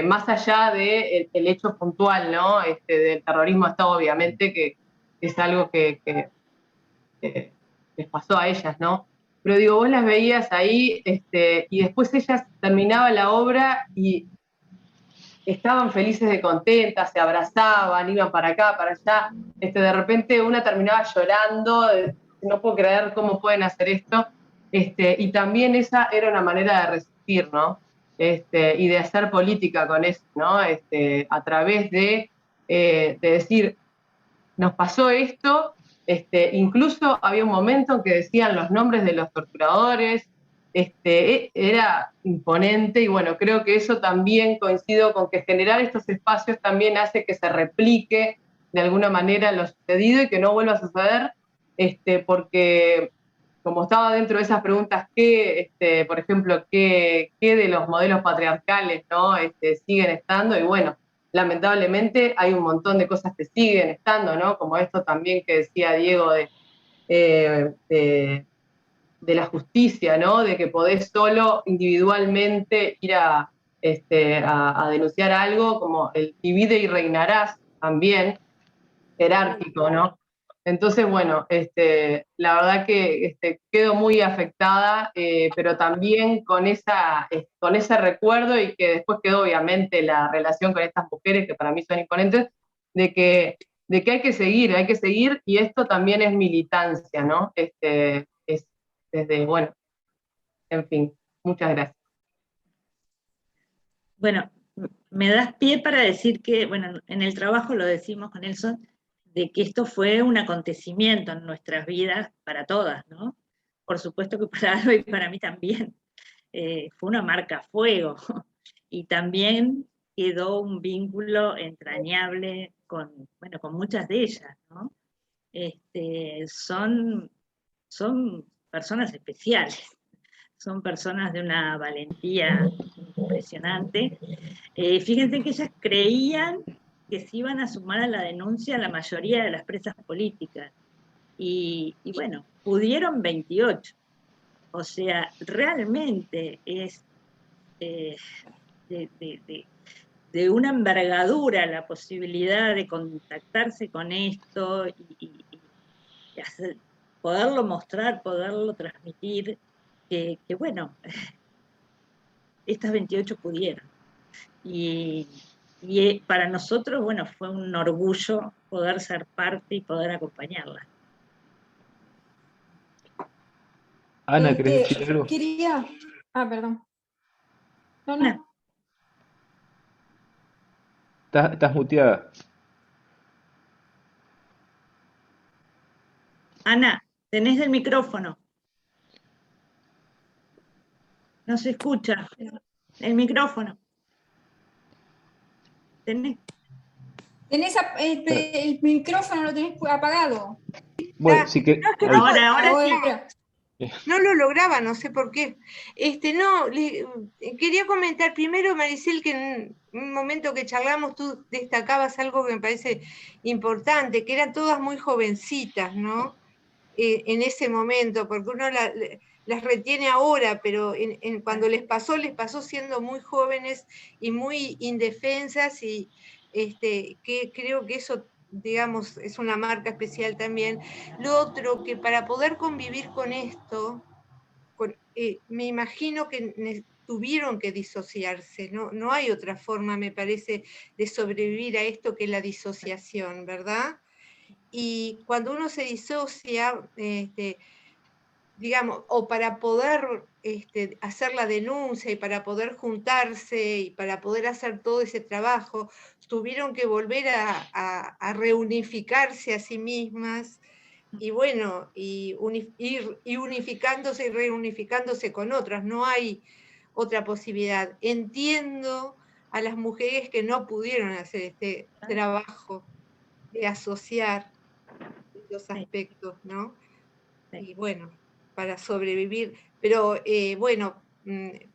más allá del hecho puntual, ¿no? Del terrorismo de Estado, obviamente, que es algo que les pasó a ellas, ¿no? Pero digo, vos las veías ahí, y después ellas terminaban la obra y estaban felices de contentas, se abrazaban, iban para acá, para allá. De repente una terminaba llorando, no puedo creer cómo pueden hacer esto. Y también esa era una manera de resistir, ¿no? Y de hacer política con eso, ¿no? A través de decir, nos pasó esto. Incluso había un momento en que decían los nombres de los torturadores. Era imponente, y bueno, creo que eso también coincido con que generar estos espacios también hace que se replique de alguna manera lo sucedido y que no vuelva a suceder, porque como estaba dentro de esas preguntas, por ejemplo, qué de los modelos patriarcales, ¿no? Siguen estando, y bueno, lamentablemente hay un montón de cosas que siguen estando, ¿no? Como esto también que decía Diego de la justicia, ¿no? De que podés solo individualmente ir a denunciar algo, como el divide y reinarás también, jerárquico, ¿no? Entonces, bueno, la verdad que quedo muy afectada, pero también con ese recuerdo, y que después quedó obviamente la relación con estas mujeres que para mí son imponentes, de que hay que seguir, y esto también es militancia, ¿no? Es desde, bueno, en fin, muchas gracias. Bueno, me das pie para decir que, bueno, en el trabajo lo decimos con Nelson, de que esto fue un acontecimiento en nuestras vidas para todas, ¿no? Por supuesto que para Alba y para mí también. Fue una marca a fuego. Y también quedó un vínculo entrañable con muchas de ellas, ¿no? Son personas especiales, son personas de una valentía impresionante. Fíjense que ellas creían que se iban a sumar a la denuncia la mayoría de las presas políticas. Y bueno, pudieron 28. O sea, realmente es de una envergadura la posibilidad de contactarse con esto y poderlo mostrar, poderlo transmitir, que bueno, estas 28 pudieron. Y para nosotros, bueno, fue un orgullo poder ser parte y poder acompañarla. Ana, ¿querés decir algo? Perdón. No. Estás muteada. Ana, tenés el micrófono. No se escucha. El micrófono. ¿Tenés? El micrófono lo tenés apagado. Bueno, sí que... Ahora sí. No lo lograba, no sé por qué. Quería comentar primero, Maricel, que en un momento que charlamos tú destacabas algo que me parece importante, que eran todas muy jovencitas, ¿no? En ese momento, porque uno las retiene ahora, pero cuando les pasó siendo muy jóvenes y muy indefensas, y que creo que eso, digamos, es una marca especial también. Lo otro, que para poder convivir con esto, me imagino que tuvieron que disociarse, no hay otra forma, me parece, de sobrevivir a esto que la disociación, ¿verdad? Y cuando uno se disocia, digamos, o para poder hacer la denuncia y para poder juntarse y para poder hacer todo ese trabajo, tuvieron que volver a reunificarse a sí mismas, y bueno, y unificándose y reunificándose con otras. No hay otra posibilidad. Entiendo a las mujeres que no pudieron hacer este trabajo de asociar los aspectos, ¿no? Y bueno, para sobrevivir. Pero bueno,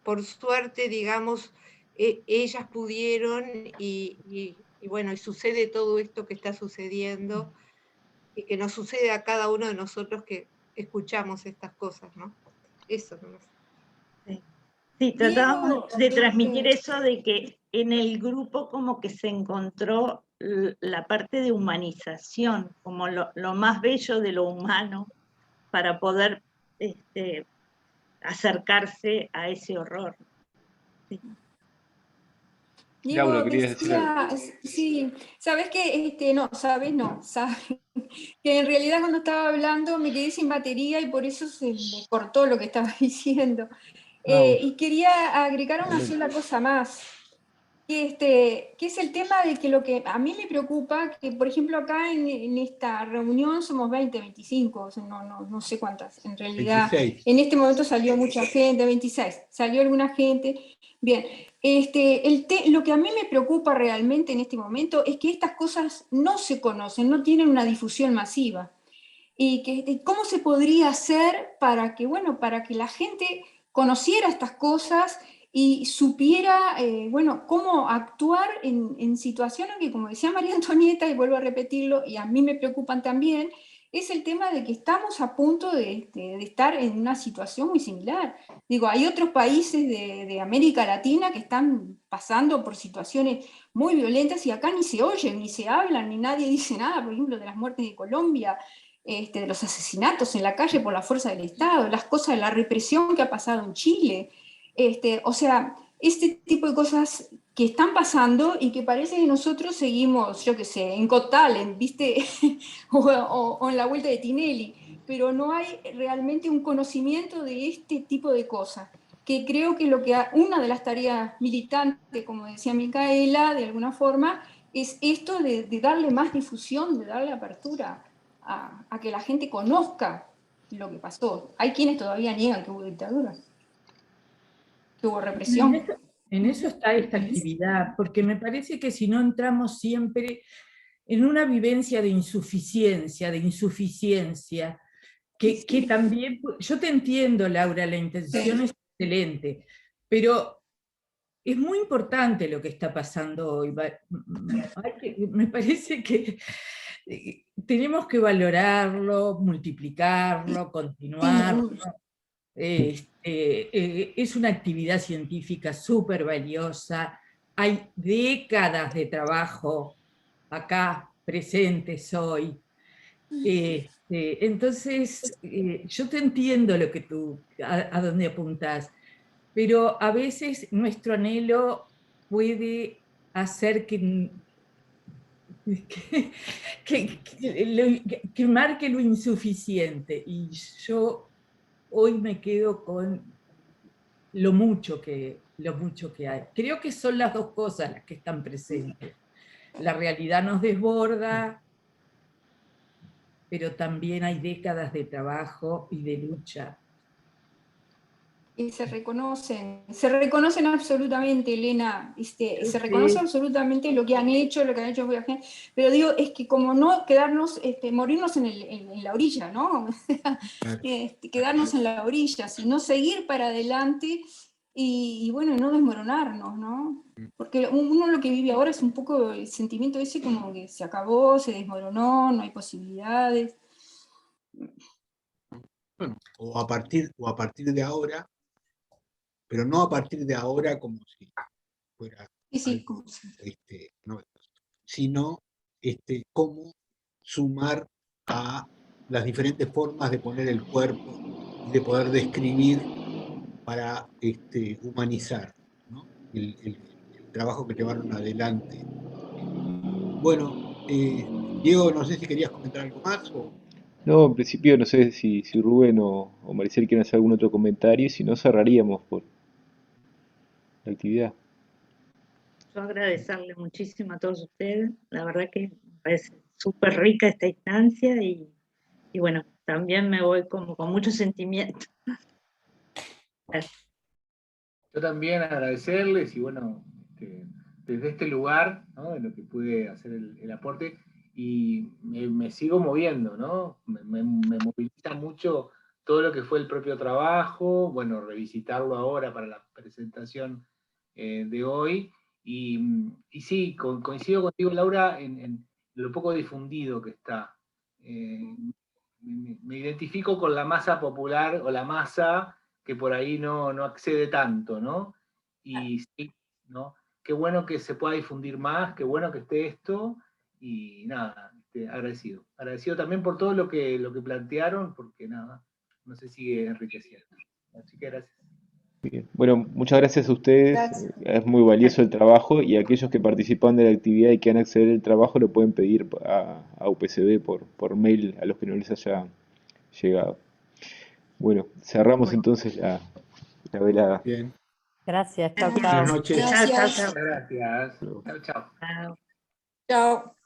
por suerte, digamos, ellas pudieron, y bueno, y sucede todo esto que está sucediendo, y que nos sucede a cada uno de nosotros que escuchamos estas cosas, ¿no? Eso nomás. Sí, tratábamos de transmitir eso, de que en el grupo como que se encontró la parte de humanización, como lo más bello de lo humano, para poder acercarse a ese horror. Sí. Laura, ¿querías decir algo? Sí, sabes que, sabes que en realidad cuando estaba hablando me quedé sin batería y por eso se me cortó lo que estaba diciendo. Y quería agregar una sola cosa más, que es el tema de que lo que a mí me preocupa, que por ejemplo acá en esta reunión somos 20, 25, o sea, no sé cuántas, en realidad 26. En este momento salió mucha gente, 26, salió alguna gente, bien. Lo que a mí me preocupa realmente en este momento es que estas cosas no se conocen, no tienen una difusión masiva. y cómo se podría hacer para que, bueno, para que la gente conociera estas cosas y supiera, bueno, cómo actuar en situaciones que, como decía María Antonieta, y vuelvo a repetirlo, y a mí me preocupan también, es el tema de que estamos a punto de estar en una situación muy similar. Digo, hay otros países de América Latina que están pasando por situaciones muy violentas y acá ni se oyen, ni se hablan, ni nadie dice nada, por ejemplo, de las muertes de Colombia, de los asesinatos en la calle por la fuerza del Estado, las cosas de la represión que ha pasado en Chile. O sea, este tipo de cosas que están pasando y que parece que nosotros seguimos, yo qué sé, en Got Talent, ¿viste? o en la vuelta de Tinelli, pero no hay realmente un conocimiento de este tipo de cosas, que creo que una de las tareas militantes, como decía Micaela, de alguna forma, es esto de darle más difusión, de darle apertura a que la gente conozca lo que pasó. Hay quienes todavía niegan que hubo dictadura, que hubo represión. En eso está esta actividad, porque me parece que si no entramos siempre en una vivencia de insuficiencia, que también, yo te entiendo, Laura, la intención es excelente, pero es muy importante lo que está pasando hoy. Me parece que tenemos que valorarlo, multiplicarlo, continuarlo. Es una actividad científica súper valiosa, hay décadas de trabajo acá presentes hoy. Entonces, yo te entiendo lo que a dónde apuntás, pero a veces nuestro anhelo puede hacer que marque lo insuficiente, y yo hoy me quedo con lo mucho que hay. Creo que son las dos cosas las que están presentes. La realidad nos desborda, pero también hay décadas de trabajo y de lucha. Y se reconocen absolutamente, Elena, se reconoce absolutamente lo que han hecho mucha gente, pero digo, es que como no quedarnos, morirnos en la orilla, ¿no? Quedarnos en la orilla, sino seguir para adelante y bueno, no desmoronarnos, ¿no? Porque uno lo que vive ahora es un poco el sentimiento ese como que se acabó, se desmoronó, no hay posibilidades. Bueno, o a partir de ahora, pero no a partir de ahora como si fuera algo novedoso, sino cómo sumar a las diferentes formas de poner el cuerpo y de poder describir para humanizar, ¿no? el trabajo que llevaron adelante. Bueno, Diego, no sé si querías comentar algo más o... No, en principio no sé si Rubén o Maricel quieren hacer algún otro comentario, si no cerraríamos por la actividad. Yo agradecerle muchísimo a todos ustedes, la verdad que me parece súper rica esta instancia y bueno, también me voy como con mucho sentimiento. Gracias. Yo también agradecerles y bueno, desde este lugar, ¿no? En lo que pude hacer el aporte, y me sigo moviendo, ¿no? Me moviliza mucho todo lo que fue el propio trabajo, bueno, revisitarlo ahora para la presentación de hoy, y sí, coincido contigo, Laura, en lo poco difundido que está. Me identifico con la masa popular o la masa que por ahí no accede tanto, ¿no? Y sí, ¿no? Qué bueno que se pueda difundir más, qué bueno que esté esto, y nada, agradecido. Agradecido también por todo lo que plantearon, porque nada, no se sigue enriqueciendo. Así que gracias. Bien. Bueno, muchas gracias a ustedes, es muy valioso el trabajo y aquellos que participan de la actividad y que han acceder al trabajo lo pueden pedir a UPCB por mail a los que no les haya llegado. Bueno, cerramos entonces la velada. Bien. Gracias, chao, chao. Buenas noches. Gracias. Gracias. Chao, chao. Chao. Chao.